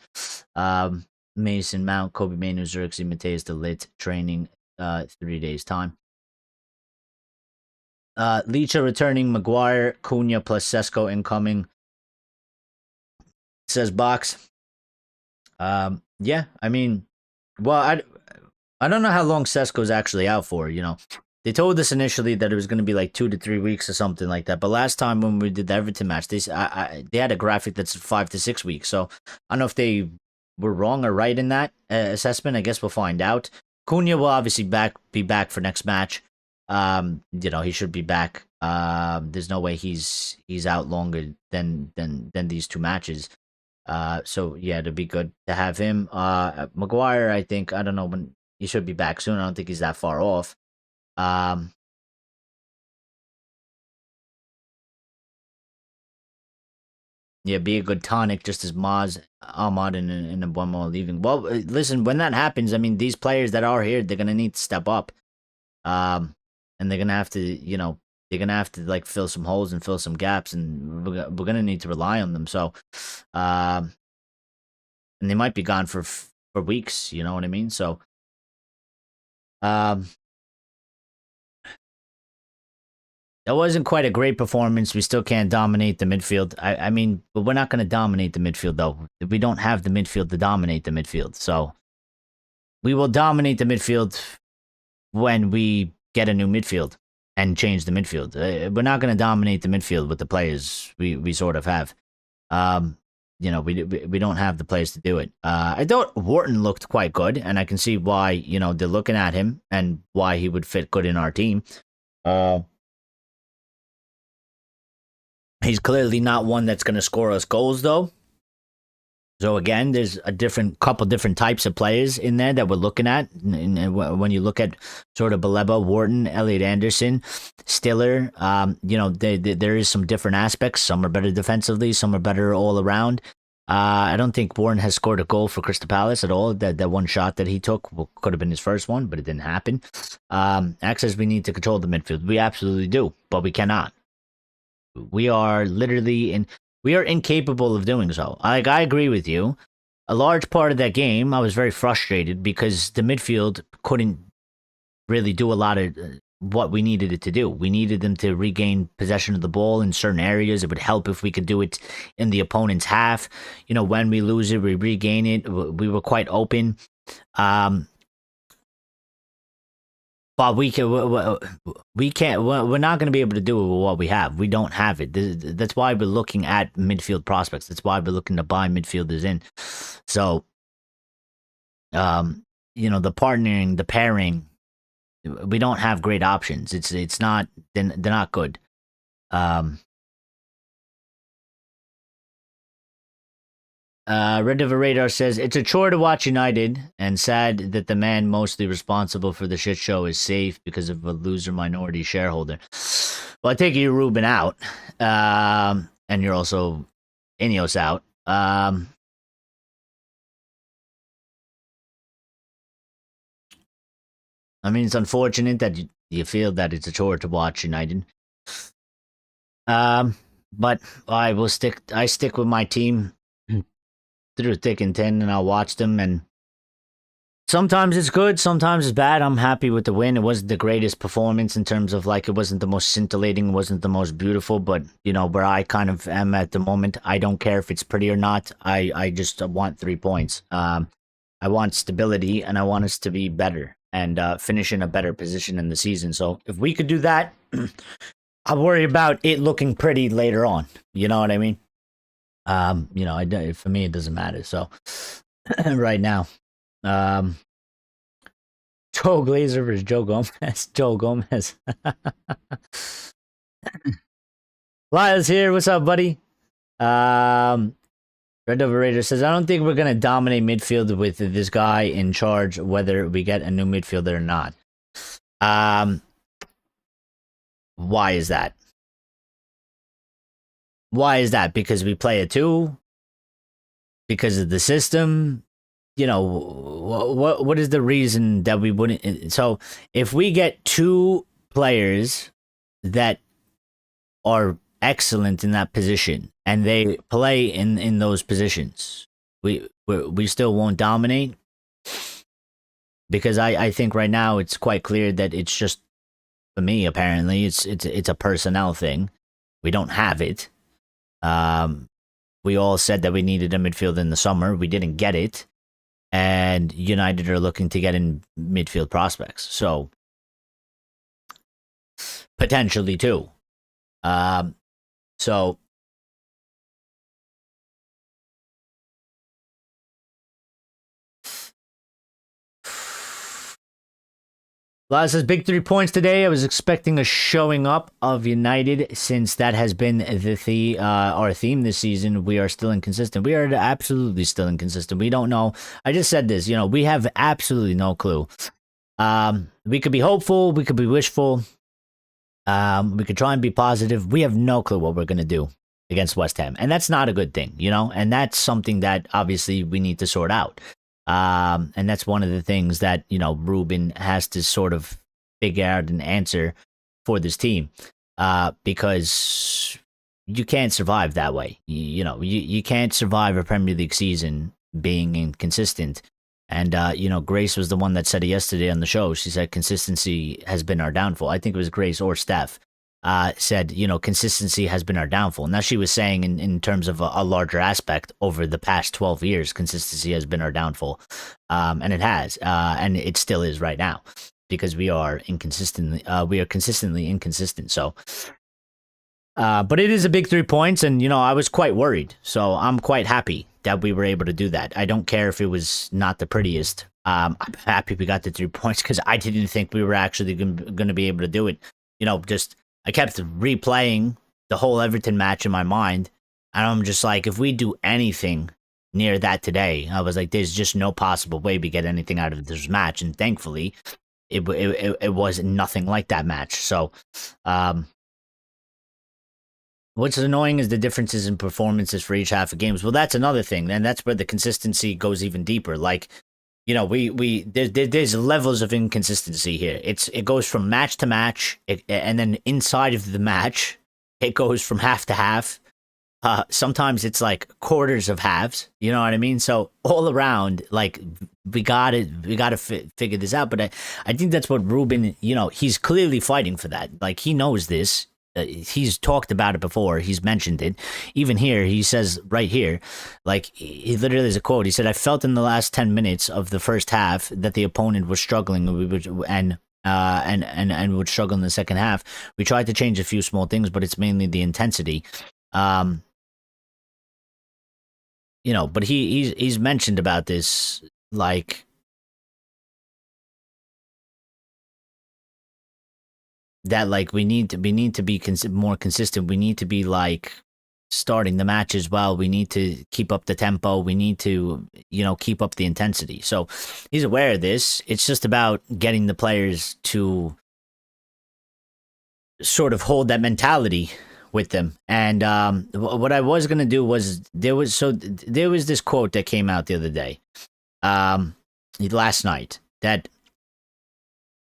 Mason Mount, Kobe Manu, ZIRKZEE, Mateus de Ligt training 3 days time. Licha returning, Maguire, Cunha plus Sesko incoming. Says Box. Yeah, I mean, well, I don't know how long Sesko's actually out for, They told us initially that it was going to be like 2 to 3 weeks or something like that. But last time when we did the Everton match, they had a graphic that's 5 to 6 weeks. So I don't know if they were wrong or right in that assessment. I guess we'll find out. Cunha will obviously be back for next match. He should be back. There's no way he's out longer than these 2 matches. So yeah, it'd be good to have him. Maguire, I think, I don't know when he should be back soon. I don't think he's that far off. Yeah, be a good tonic, just as Maz, Ahmad, and Mbuemo are leaving. Well, listen, when that happens, I mean, these players that are here, they're gonna need to step up. And they're gonna have to, like fill some holes and fill some gaps, and we're gonna need to rely on them. So, and they might be gone for weeks. You know what I mean? So, that wasn't quite a great performance. We still can't dominate the midfield. I mean, but we're not going to dominate the midfield, though. We don't have the midfield to dominate the midfield. So we will dominate the midfield when we get a new midfield and change the midfield. We're not going to dominate the midfield with the players we sort of have. We don't have the players to do it. I thought Wharton looked quite good, and I can see why, they're looking at him and why he would fit good in our team. He's clearly not one that's going to score us goals, though. So again, there's a couple different types of players in there that we're looking at. And when you look at sort of Baleba, Wharton, Elliot Anderson, Stiller, there is some different aspects. Some are better defensively, some are better all around. I don't think Wharton has scored a goal for Crystal Palace at all. That one shot that he took could have been his first one, but it didn't happen. Access, we need to control the midfield. We absolutely do, but we cannot. We are incapable of doing so. I agree with you. A large part of that game, I was very frustrated because the midfield couldn't really do a lot of what we needed it to do. We needed them to regain possession of the ball in certain areas. It would help if we could do it in the opponent's half. When we lose it, we regain it. We were quite open. But we can't. We're not going to be able to do it with what we have. We don't have it. That's why we're looking at midfield prospects. That's why we're looking to buy midfielders in. So, the partnering, the pairing, we don't have great options. It's not. They're not good. Red of a Radar says, it's a chore to watch United and sad that the man mostly responsible for the shit show is safe because of a loser minority shareholder. Well, I take you Ruben out. And you're also Ineos out. I mean, it's unfortunate that you feel that it's a chore to watch United. But I stick with my team through thick and thin, and I'll watch them, and sometimes it's good, sometimes it's bad. I'm happy with the win. It wasn't the greatest performance in terms of, it wasn't the most scintillating, it wasn't the most beautiful, but, where I kind of am at the moment, I don't care if it's pretty or not. I just want 3 points. I want stability, and I want us to be better and finish in a better position in the season. So if we could do that, I'll worry about it looking pretty later on. You know what I mean? For me, it doesn't matter. So right now, Joe Glazer versus Joe Gomez. Joe Gomez. Lyle's here. What's up, buddy? Red Overrator says, I don't think we're going to dominate midfield with this guy in charge, whether we get a new midfielder or not. Why is that? Why is that? Because we play a 2? Because of the system? What is the reason that we wouldn't? So if we get 2 players that are excellent in that position and they play in those positions, we still won't dominate? Because I think right now it's quite clear that it's just, for me, apparently, it's a personnel thing. We don't have it. We all said that we needed a midfield in the summer. We didn't get it. And United are looking to get in midfield prospects. So, potentially too. So, Laz says, big 3 points today. I was expecting a showing up of United since that has been our theme this season. We are still inconsistent. We are absolutely still inconsistent. We don't know. I just said this, we have absolutely no clue. We could be hopeful. We could be wishful. We could try and be positive. We have no clue what we're going to do against West Ham. And that's not a good thing, and that's something that obviously we need to sort out. And that's one of the things that, Ruben has to sort of figure out an answer for this team. Because you can't survive that way. You can't survive a Premier League season being inconsistent. And, Grace was the one that said it yesterday on the show. She said consistency has been our downfall. I think it was Grace or Steph. Said, consistency has been our downfall. Now, she was saying in terms of a larger aspect over the past 12 years, consistency has been our downfall. And it has. And it still is right now because we are consistently inconsistent. So, but it is a big 3 points. And, I was quite worried. So I'm quite happy that we were able to do that. I don't care if it was not the prettiest. I'm happy we got the 3 points because I didn't think we were actually going to be able to do it. I kept replaying the whole Everton match in my mind, and I'm just like, if we do anything near that today, I was like, there's just no possible way we get anything out of this match, and thankfully, it was nothing like that match. So, what's annoying is the differences in performances for each half of games. Well, that's another thing, and that's where the consistency goes even deeper. There's levels of inconsistency here. It goes from match to match, and then inside of the match, it goes from half to half. Sometimes it's like quarters of halves. You know what I mean? So all around, like we gotta figure this out. But I think that's what Ruben. He's clearly fighting for that. Like he knows this. He's talked about it before. He's mentioned it. Even here, he says right here, like he literally has a quote. He said, "I felt in the last 10 minutes of the first half that the opponent was struggling, and would struggle in the second half. We tried to change a few small things, but it's mainly the intensity." But he's mentioned about this, like that, like we need to be more consistent. We need to be like starting the match as well. We need to keep up the tempo. We need to keep up the intensity. So he's aware of this. It's just about getting the players to sort of hold that mentality with them. And what I was gonna do was there was this quote that came out the other day, last night, that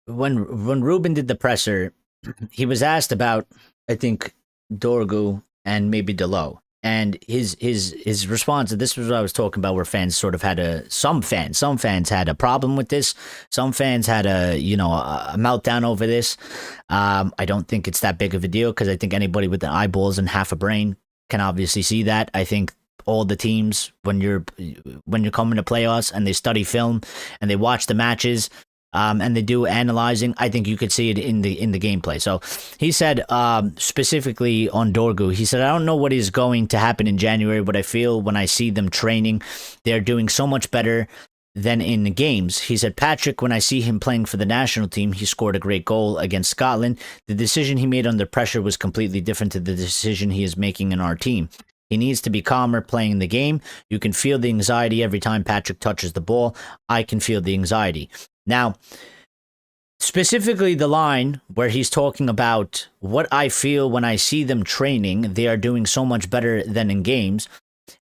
when Ruben did the presser, he was asked about, I think, Dorgu and maybe Delo. And his response, and this was what I was talking about, where fans sort of had some fans had a problem with this. Some fans had a meltdown over this. I don't think it's that big of a deal, because I think anybody with the eyeballs and half a brain can obviously see that. I think all the teams, when you're coming to playoffs and they study film and they watch the matches, and they do analyzing, I think you could see it in the gameplay. So he said, specifically on Dorgu, he said, "I don't know what is going to happen in January, but I feel when I see them training, they're doing so much better than in the games." He said, "Patrick, when I see him playing for the national team, he scored a great goal against Scotland. The decision he made under pressure was completely different to the decision he is making in our team. He needs to be calmer playing the game. You can feel the anxiety every time Patrick touches the ball. I can feel the anxiety." Now, specifically the line where he's talking about what I feel when I see them training, they are doing so much better than in games.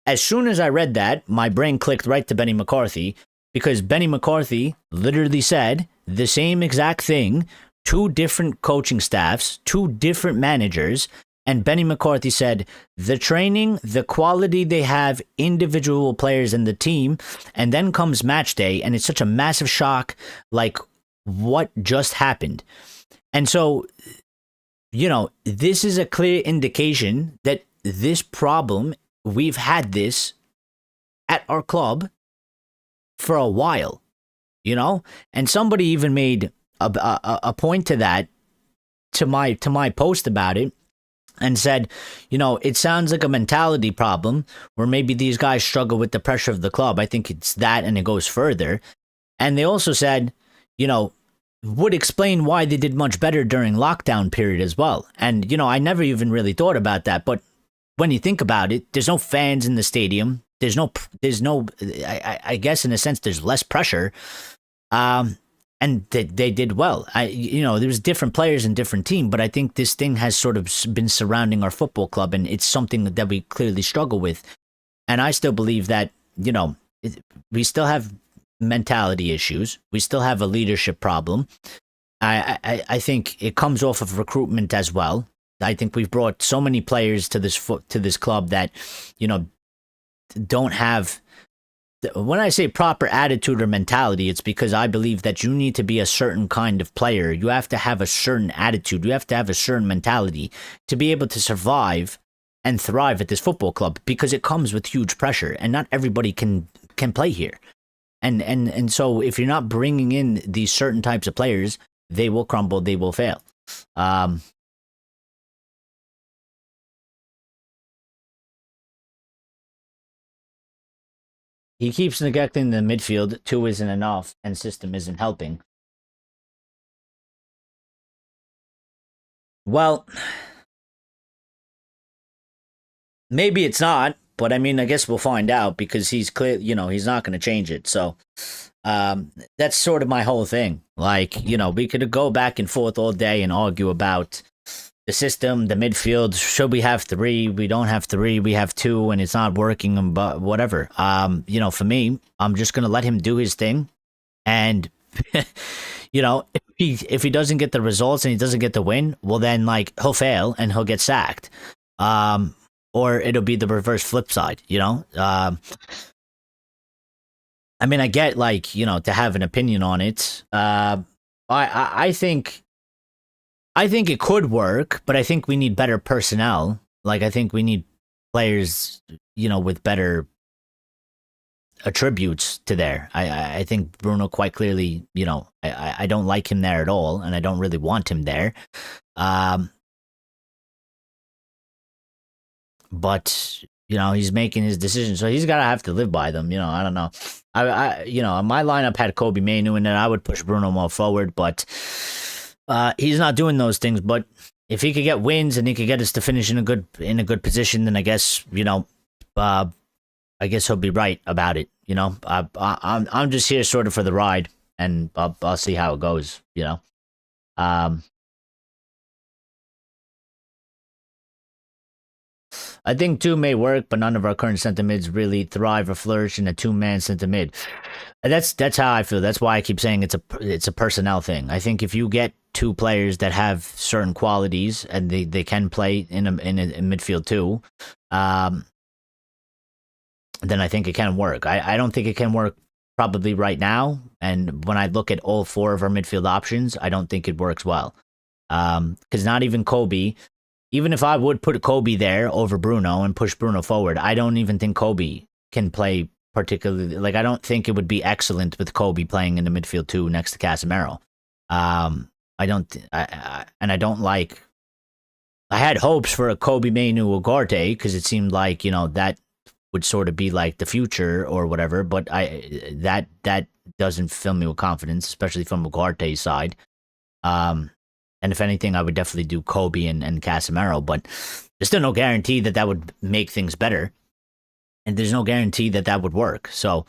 As soon as I read that, my brain clicked right to Benny McCarthy, because Benny McCarthy literally said the same exact thing, 2 different coaching staffs, 2 different managers. And Benny McCarthy said the training, the quality they have, individual players in the team, and then comes match day, and it's such a massive shock, like what just happened. And so, this is a clear indication that this problem, we've had this at our club for a while, and somebody even made a point to that, to my post about it, and said, it sounds like a mentality problem where maybe these guys struggle with the pressure of the club. I think it's that, and it goes further. And they also said, would explain why they did much better during lockdown period as well. And, I never even really thought about that. But when you think about it, there's no fans in the stadium. There's no, I guess in a sense, there's less pressure. And they did well. There was different players in different teams, but I think this thing has sort of been surrounding our football club, and it's something that we clearly struggle with. And I still believe that, we still have mentality issues. We still have a leadership problem. I think it comes off of recruitment as well. I think we've brought so many players to this club that, don't have. When I say proper attitude or mentality, it's because I believe that you need to be a certain kind of player. You have to have a certain attitude. You have to have a certain mentality to be able to survive and thrive at this football club, because it comes with huge pressure, and not everybody can play here. And so if you're not bringing in these certain types of players, they will crumble. They will fail. He keeps neglecting the midfield. 2 isn't enough, and system isn't helping. Well, maybe it's not, but I mean, I guess we'll find out, because he's clear, he's not going to change it. So that's sort of my whole thing. Like, we could go back and forth all day and argue about the system, the midfield. Should we have 3? We don't have 3. We have 2, and it's not working. But whatever. For me, I'm just gonna let him do his thing, and if he doesn't get the results and he doesn't get the win, well then, like, he'll fail and he'll get sacked. or it'll be the reverse flip side, you know? I mean, I get, like, you know, to have an opinion on it. I think it could work, but I think we need better personnel. Like, I think we need players, you know, with better attributes to there. I think Bruno quite clearly, you know, I don't like him there at all, and I don't really want him there. But you know, he's making his decision, so he's gotta have to live by them. You know, I don't know. You know, my lineup had Kobe Mainu in it. I would push Bruno more forward, but he's not doing those things. But if he could get wins and he could get us to finish in a good position, then I guess, you know, I guess he'll be right about it. You know, I'm just here sort of for the ride, and I'll see how it goes. You know, I think two may work, but none of our current center mids really thrive or flourish in a two-man center mid. That's how I feel. That's why I keep saying it's a personnel thing. I think if you get two players that have certain qualities and they can play in a midfield too, then I think it can work. I don't think it can work probably right now. And when I look at all four of our midfield options, I don't think it works well. Because not even Kobe. Even if I would put Kobe there over Bruno and push Bruno forward, I don't even think Kobe can play particularly. Like, I don't think it would be excellent with Kobe playing in the midfield too next to Casemiro. I don't like. I had hopes for a Kobe Mainu Ugarte because it seemed like, you know, that would sort of be like the future or whatever. But that doesn't fill me with confidence, especially from Ugarte's side. And if anything, I would definitely do Kobe and Casemiro, but there's still no guarantee that would make things better. And there's no guarantee that would work. So,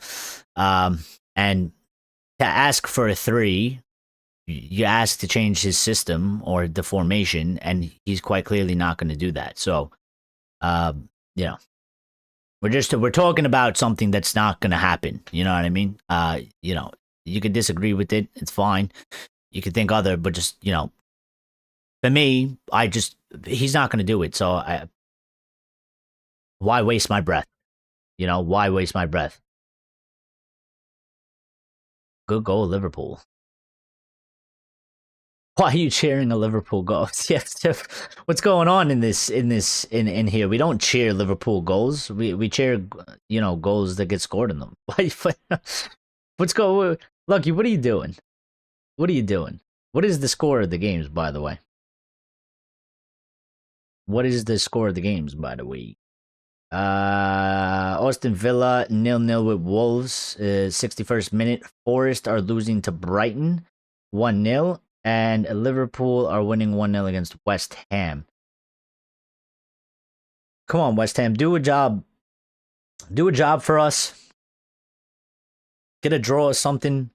and to ask for a 3, you ask to change his system or the formation, and he's quite clearly not going to do that. So, you know, we're talking about something that's not going to happen. You know what I mean? You know, you could disagree with it. It's fine. You could think other, but just, you know, for me, he's not going to do it. So why waste my breath? You know, why waste my breath? Good goal, Liverpool. Why are you cheering a Liverpool goal? Yes, what's going on in here? We don't cheer Liverpool goals. We cheer, you know, goals that get scored in them. What's going? Lucky, what are you doing? What are you doing? What is the score of the games, by the way? What is the score of the games, by the way? Aston Villa 0-0 with Wolves. 61st minute. Forest are losing to Brighton 1-0, and Liverpool are winning 1-0 against West Ham. Come on, West Ham, do a job. Do a job for us. Get a draw or something.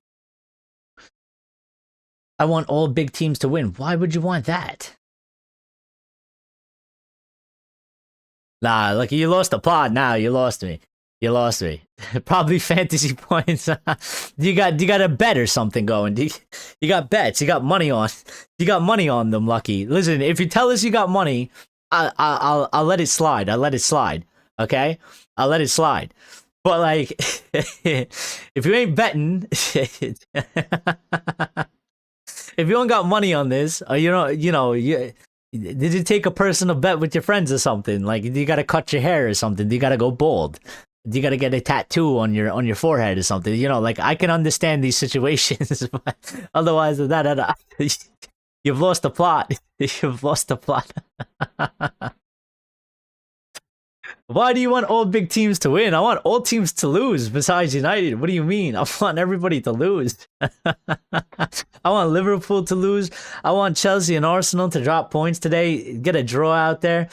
I want all big teams to win. Why would you want that? Nah, look, you lost the plot now. You lost me. You lost me. Probably fantasy points. you got a bet or something going. You got bets. You got money on. You got money on them, Lucky. Listen, if you tell us you got money, I'll let it slide. I'll let it slide. Okay? I'll let it slide. But like, if you ain't betting, if you don't got money on this, or did you take a personal bet with your friends or something? Like, you got to cut your hair or something? Do you got to go bald? Do you got to get a tattoo on your forehead or something? You know, like, I can understand these situations, but otherwise, you've lost the plot. You've lost the plot. Why do you want all big teams to win? I want all teams to lose besides United. What do you mean? I want everybody to lose. I want Liverpool to lose. I want Chelsea and Arsenal to drop points today. Get a draw out there.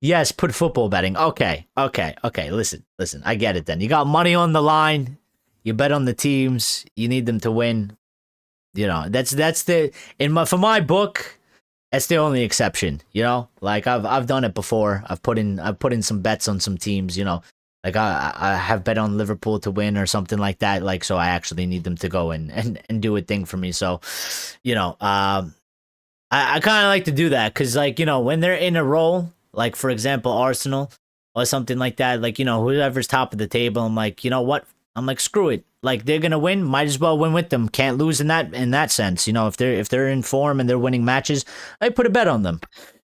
Yes, put football betting. Okay. Listen. I get it then. You got money on the line. You bet on the teams. You need them to win. You know, for my book, that's the only exception, you know? Like, I've done it before. I've put in some bets on some teams, you know? Like, I have bet on Liverpool to win or something like that. Like, so I actually need them to go and do a thing for me. So, you know, I kind of like to do that because, like, when they're in a role, like, for example, Arsenal or something like that, like, whoever's top of the table, I'm like, you know what? I'm like, screw it. Like, they're gonna win, might as well win with them. Can't lose in that sense. If they're in form and they're winning matches, I put a bet on them.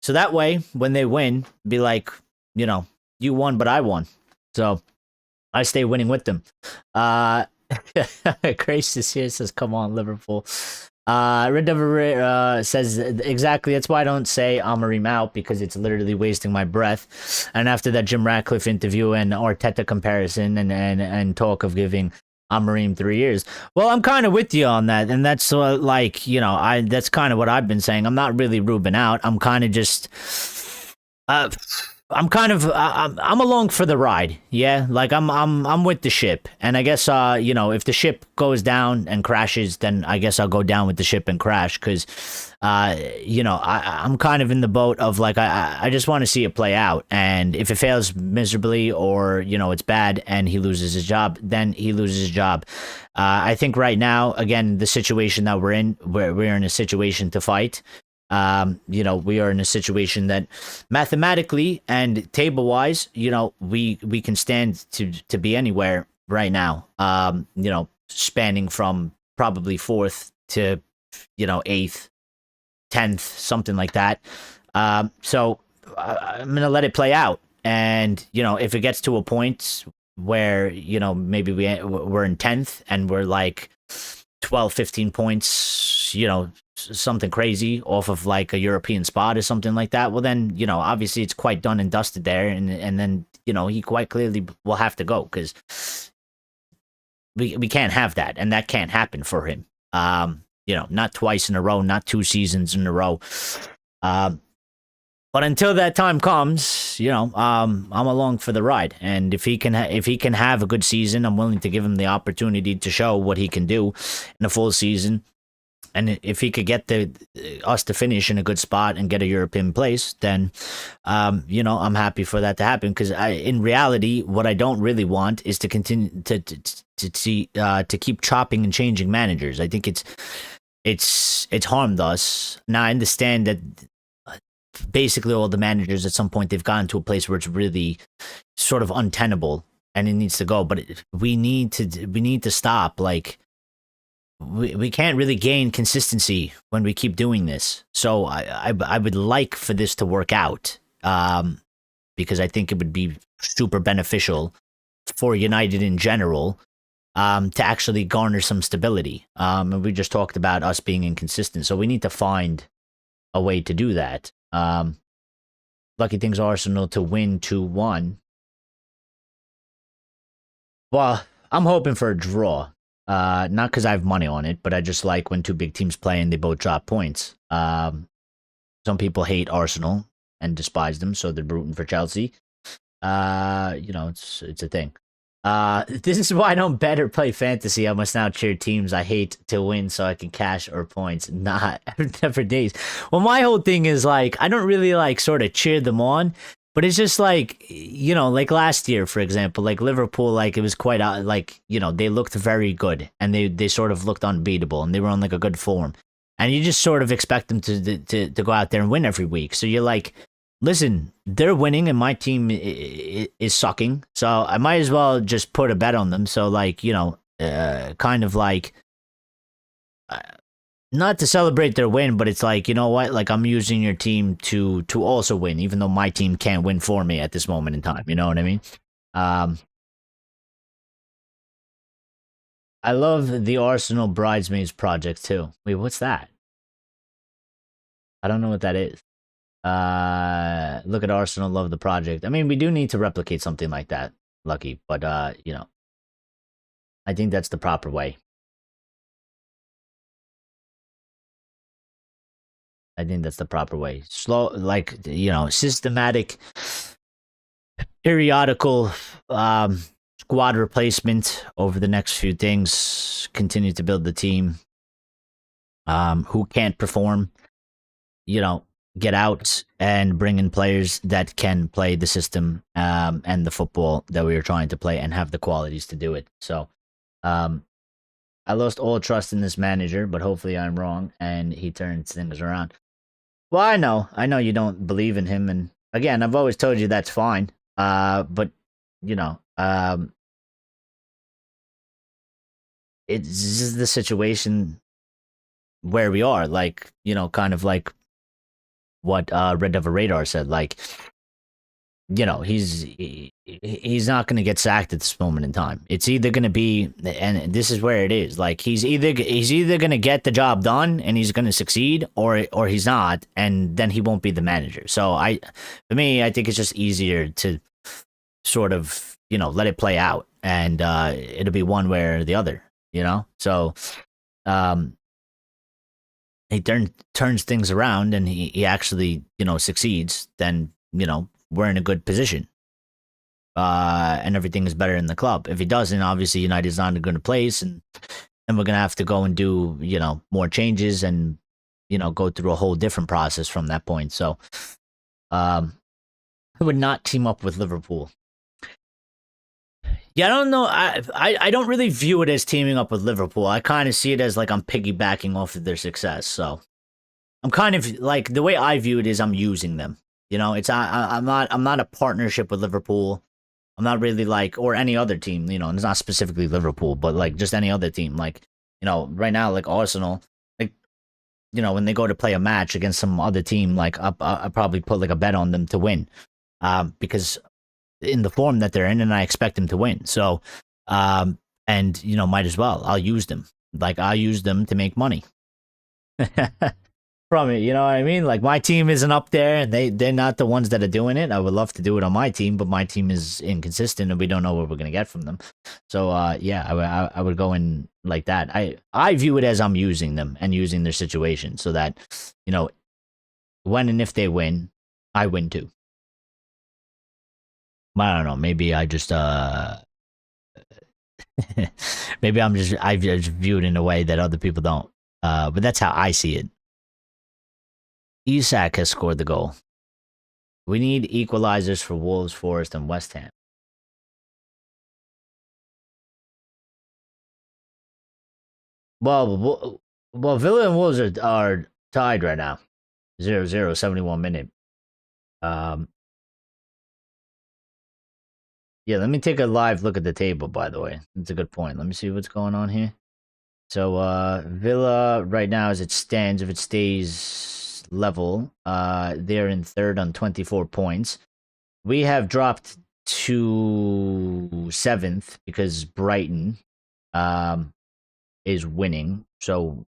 So that way, when they win, be like, you won, but I won. So I stay winning with them. Grace is here, says, come on, Liverpool. Red Devil says, exactly, that's why I don't say Amorim out, because it's literally wasting my breath. And after that Jim Ratcliffe interview and Arteta comparison and talk of giving Amorim 3 years. Well, I'm kind of with you on that, and that's that's kind of what I've been saying. I'm not really Ruben out. I'm kind of just I'm along for the ride. Yeah, like I'm with the ship, and I guess if the ship goes down and crashes, then I guess I'll go down with the ship and crash, because I'm kind of in the boat of, like, I just want to see it play out, and if it fails miserably, or it's bad and he loses his job, then he loses his job. I think right now, again, the situation that we're in, we're in a situation to fight. We are in a situation that mathematically and table wise, we can stand to be anywhere right now. Spanning from probably fourth to, eighth, 10th, something like that. So I'm going to let it play out. And, if it gets to a point where, maybe we're in 10th and we're like 12, 15 points, something crazy off of like a European spot or something like that, well then, obviously it's quite done and dusted there, and then, he quite clearly will have to go, because we can't have that, and that can't happen for him. Not twice in a row, not 2 seasons in a row. But until that time comes, I'm along for the ride. And if he can have a good season, I'm willing to give him the opportunity to show what he can do in a full season. And if he could get us to finish in a good spot and get a European place, then, I'm happy for that to happen. Because in reality, what I don't really want is to continue to keep chopping and changing managers. I think it's harmed us. Now I understand that basically all the managers at some point, they've gotten to a place where it's really sort of untenable and it needs to go. But we need to stop. Like, we can't really gain consistency when we keep doing this. So I would like for this to work out, because I think it would be super beneficial for United in general, to actually garner some stability. And we just talked about us being inconsistent, so we need to find a way to do that. Lucky things Arsenal to win 2-1. Well, I'm hoping for a draw. Not because I have money on it, but I just like when 2 big teams play and they both drop points. Some people hate Arsenal and despise them, so they're rooting for Chelsea. It's a thing. This is why I don't bet or play fantasy. I must now cheer teams I hate to win so I can cash or points. Not for days. Well, my whole thing is, like, I don't really like sort of cheer them on. But it's just like, like last year, for example, like Liverpool, like it was quite, they looked very good, and they sort of looked unbeatable, and they were on like a good form. And you just sort of expect them to go out there and win every week. So you're like, listen, they're winning and my team is sucking. So I might as well just put a bet on them. So, like, kind of like, not to celebrate their win, but it's like, you know what? Like, I'm using your team to also win, even though my team can't win for me at this moment in time. You know what I mean? I love the Arsenal Bridesmaids project too. Wait, what's that? I don't know what that is. Look at Arsenal, love the project. I mean, we do need to replicate something like that, Lucky, but I think that's the proper way. I think that's the proper way. Slow, like, systematic, periodical squad replacement over the next few things. Continue to build the team. Who can't perform, get out and bring in players that can play the system and the football that we are trying to play and have the qualities to do it. So I lost all trust in this manager, but hopefully I'm wrong and he turns things around. Well, I know you don't believe in him, and again, I've always told you that's fine. But you know, it's just the situation where we are. Like, kind of like what Red Devil Radar said. Like, he's not going to get sacked at this moment in time. It's either going to be, and this is where it is. Like, he's either going to get the job done and he's going to succeed, or he's not, and then he won't be the manager. So for me, I think it's just easier to sort of let it play out, and it'll be one way or the other. So um, he turns things around and he actually succeeds. Then we're in a good position. And everything is better in the club. If he doesn't, obviously United's not in a good place, and we're gonna have to go and do more changes and go through a whole different process from that point. So, I would not team up with Liverpool. Yeah, I don't know. I don't really view it as teaming up with Liverpool. I kind of see it as like I'm piggybacking off of their success. So I'm kind of like, the way I view it is I'm using them. It's I'm not a partnership with Liverpool. I'm not really like, or any other team, and it's not specifically Liverpool, but like just any other team. Like, right now, like Arsenal, like, when they go to play a match against some other team, like I probably put like a bet on them to win, because in the form that they're in, and I expect them to win. So, and might as well. I'll use them. Like, I'll use them to make money. From it, you know what I mean? Like, my team isn't up there, and they're not the ones that are doing it. I would love to do it on my team, but my team is inconsistent, and we don't know what we're gonna get from them. So, yeah, I would go in like that. I view it as I'm using them and using their situation, so that when and if they win, I win too. I don't know. Maybe I just maybe I just view it in a way that other people don't. But that's how I see it. Isak has scored the goal. We need equalizers for Wolves, Forest, and West Ham. Well, Villa and Wolves are tied right now. 0-0, 71 minute. Yeah, let me take a live look at the table, by the way. That's a good point. Let me see what's going on here. So, Villa right now, as it stands, if it stays level, they're in third on 24 points. We have dropped to seventh because Brighton is winning. So,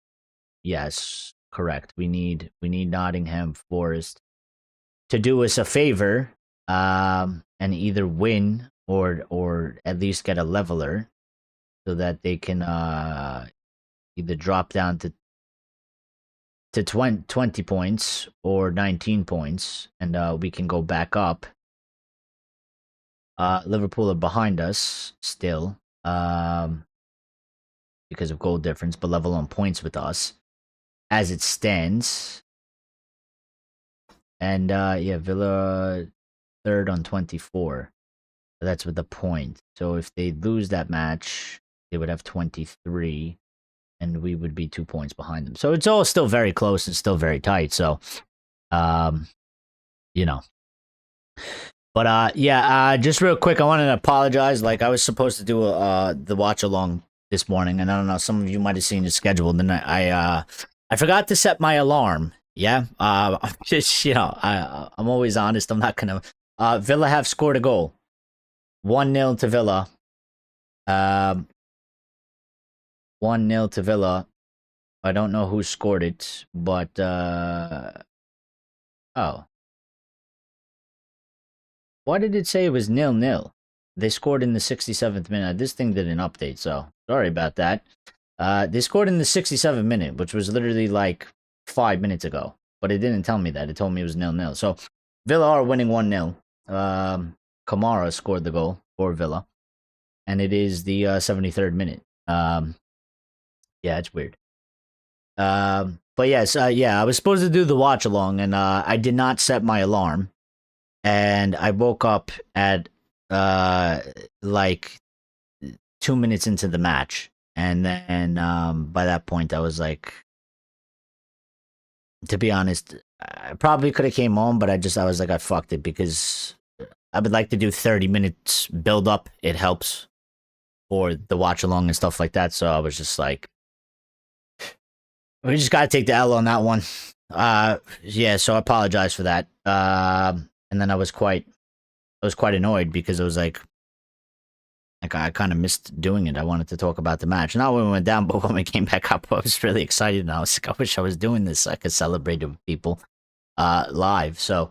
yes, correct. We need Nottingham Forest to do us a favor, and either win or at least get a leveler, so that they can either drop down to 20 points or 19 points, and we can go back up. Liverpool are behind us still, because of goal difference, but level on points with us as it stands. And yeah, Villa third on 24. That's with the point. So if they lose that match, they would have 23. And we would be 2 points behind them. So it's all still very close and still very tight. So, But yeah, just real quick, I wanted to apologize. Like, I was supposed to do the watch along this morning, and I don't know, some of you might have seen the schedule. Then I forgot to set my alarm. Yeah, just I'm always honest. I'm not gonna. Villa have scored a goal, 1-0 to Villa. 1-0 to Villa. I don't know who scored it, but oh. Why did it say it was 0-0? They scored in the 67th minute. This thing didn't update, so sorry about that. They scored in the 67th minute, which was literally like 5 minutes ago. But it didn't tell me that. It told me it was 0-0. So Villa are winning 1-0. Kamara scored the goal for Villa. And it is the 73rd minute. Yeah, it's weird. But yes, yeah, I was supposed to do the watch along, and I did not set my alarm. And I woke up at like 2 minutes into the match, and then by that point I was like, to be honest, I probably could have came home, but I was like, I fucked it because I would like to do 30 minutes build up. It helps for the watch along and stuff like that. So I was just like, we just got to take the L on that one. Yeah, so I apologize for that. And then I was quite annoyed because it was like I kind of missed doing it. I wanted to talk about the match. Not when we went down, but when we came back up, I was really excited. And I was like, I wish I was doing this. So I could celebrate it with people live. So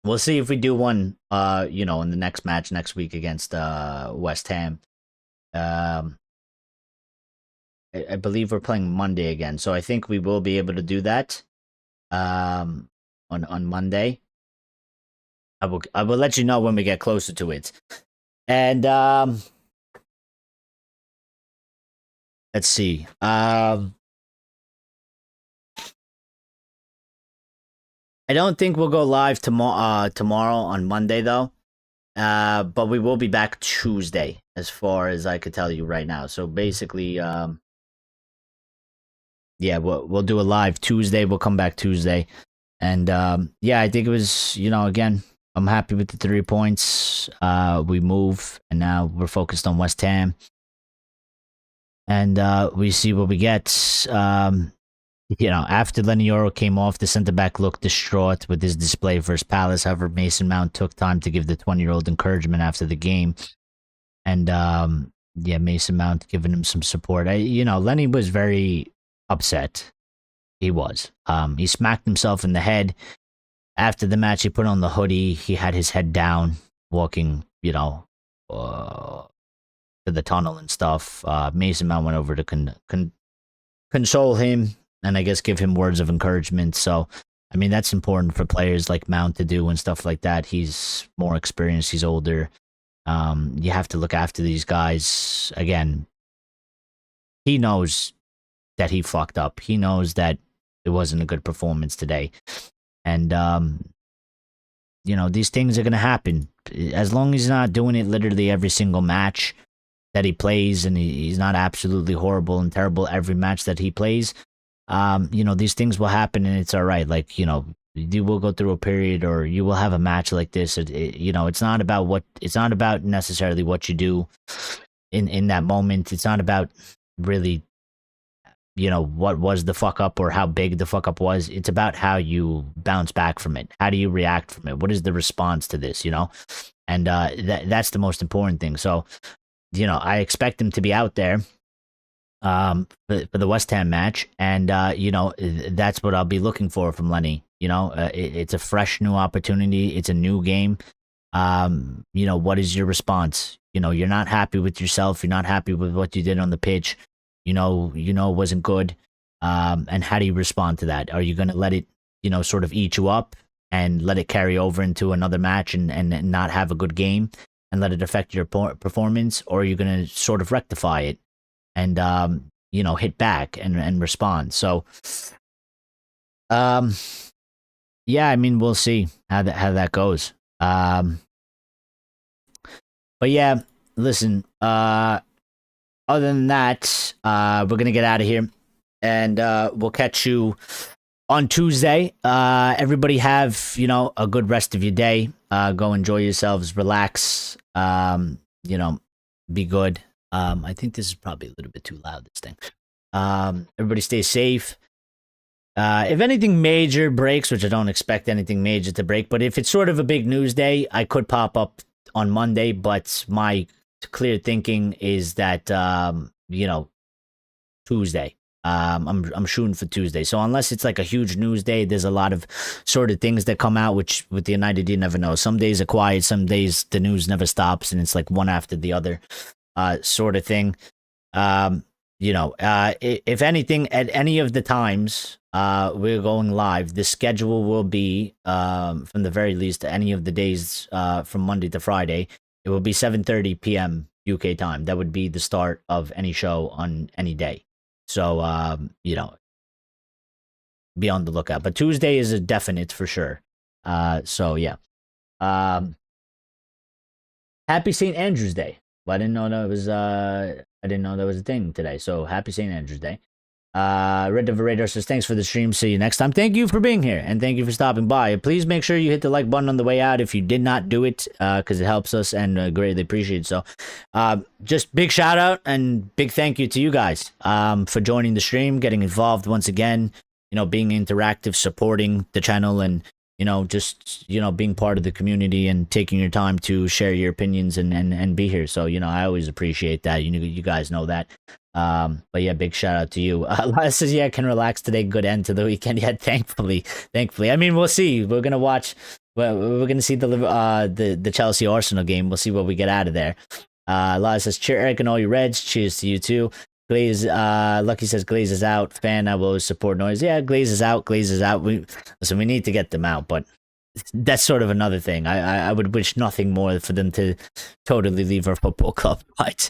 we'll see if we do one, in the next match next week against West Ham. I believe we're playing Monday again, so I think we will be able to do that on Monday. I will let you know when we get closer to it. And let's see. I don't think we'll go live tomorrow on Monday though. But we will be back Tuesday, as far as I could tell you right now. So basically, yeah, we'll do a live Tuesday. We'll come back Tuesday, and yeah, I think it was, again, I'm happy with the 3 points. We move, and now we're focused on West Ham, and we see what we get. After Lenioro came off, the centre back looked distraught with his display versus Palace. However, Mason Mount took time to give the 20-year-old encouragement after the game, and yeah, Mason Mount giving him some support. Lenny was very upset. He was. He smacked himself in the head. After the match, he put on the hoodie. He had his head down, walking, to the tunnel and stuff. Mason Mount went over to console him and I guess give him words of encouragement. So, I mean, that's important for players like Mount to do and stuff like that. He's more experienced. He's older. You have to look after these guys. Again, he knows that he fucked up. He knows that it wasn't a good performance today. And, these things are going to happen. As long as he's not doing it literally every single match that he plays, and he's not absolutely horrible and terrible every match that he plays, these things will happen, and it's all right. Like, you will go through a period, or you will have a match like this. It's not about necessarily what you do in that moment. It's not about really, what was the fuck up or how big the fuck up was. It's about how you bounce back from it. How do you react from it? What is the response to this, And that's the most important thing. So, I expect him to be out there for the West Ham match. And, that's what I'll be looking for from Lenny. It's a fresh new opportunity. It's a new game. What is your response? You're not happy with yourself. You're not happy with what you did on the pitch. It wasn't good. And how do you respond to that? Are you going to let it, sort of eat you up and let it carry over into another match and not have a good game and let it affect your performance? Or are you going to sort of rectify it and, hit back and respond? So, yeah, I mean, we'll see how that goes. But yeah, listen, other than that, we're going to get out of here, and we'll catch you on Tuesday. Everybody have, a good rest of your day. Go enjoy yourselves, relax, be good. I think this is probably a little bit too loud, this thing. Everybody stay safe. If anything major breaks, which I don't expect anything major to break, but if it's sort of a big news day, I could pop up on Monday, but my clear thinking is that, Tuesday. I'm shooting for Tuesday. So unless it's like a huge news day, there's a lot of sort of things that come out, which with the United, you never know. Some days are quiet, some days the news never stops, and it's like one after the other, sort of thing. If anything, at any of the times we're going live, the schedule will be, from the very least, any of the days from Monday to Friday, it will be 7:30 p.m. UK time. That would be the start of any show on any day. So, be on the lookout. But Tuesday is a definite for sure. So, yeah. Happy St. Andrew's Day. Well, I didn't know that was a thing today. So, happy St. Andrew's Day. Red Devil Radar says, thanks for the stream. See you next time. Thank you for being here, and thank you for stopping by. Please make sure you hit the like button on the way out if you did not do it, because it helps us and greatly appreciate it. So, just big shout out and big thank you to you guys for joining the stream, getting involved once again, being interactive, supporting the channel, and just being part of the community and taking your time to share your opinions and be here. So I always appreciate that. You guys know that. But yeah, big shout out to you. Lana says, yeah, can relax today. Good end to the weekend. Yeah, thankfully. I mean, we'll see. We're gonna watch. We're gonna see the Chelsea Arsenal game. We'll see what we get out of there. Lana says, cheer Eric and all your Reds. Cheers to you too. Glaze, Lucky says Glaze is out. Fan, I will always support Noise. Yeah, Glaze is out. We need to get them out, but that's sort of another thing. I would wish nothing more for them to totally leave our football club, but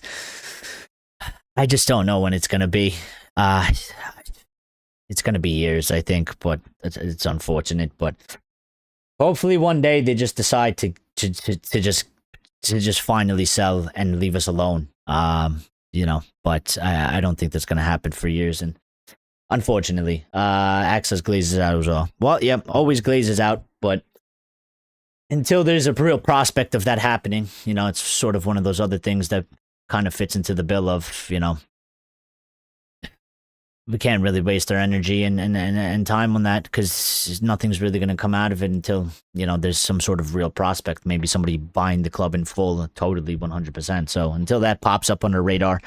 I just don't know when it's gonna be. It's gonna be years, I think, but it's unfortunate. But hopefully one day they just decide to just finally sell and leave us alone. But I don't think that's going to happen for years, and unfortunately, Access glazes out as well. Well, yep, always glazes out, but until there's a real prospect of that happening, it's sort of one of those other things that kind of fits into the bill of, we can't really waste our energy and time on that, because nothing's really going to come out of it until, there's some sort of real prospect, maybe somebody buying the club in full, totally 100%. So until that pops up on our radar,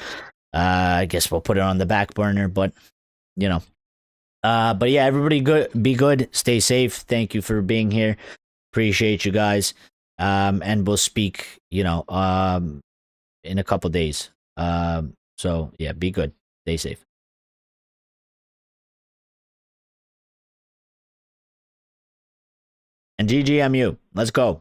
I guess we'll put it on the back burner, but yeah, everybody be good, stay safe. Thank you for being here. Appreciate you guys. And we'll speak, in a couple days. So yeah, be good, stay safe. And GGMU, let's go.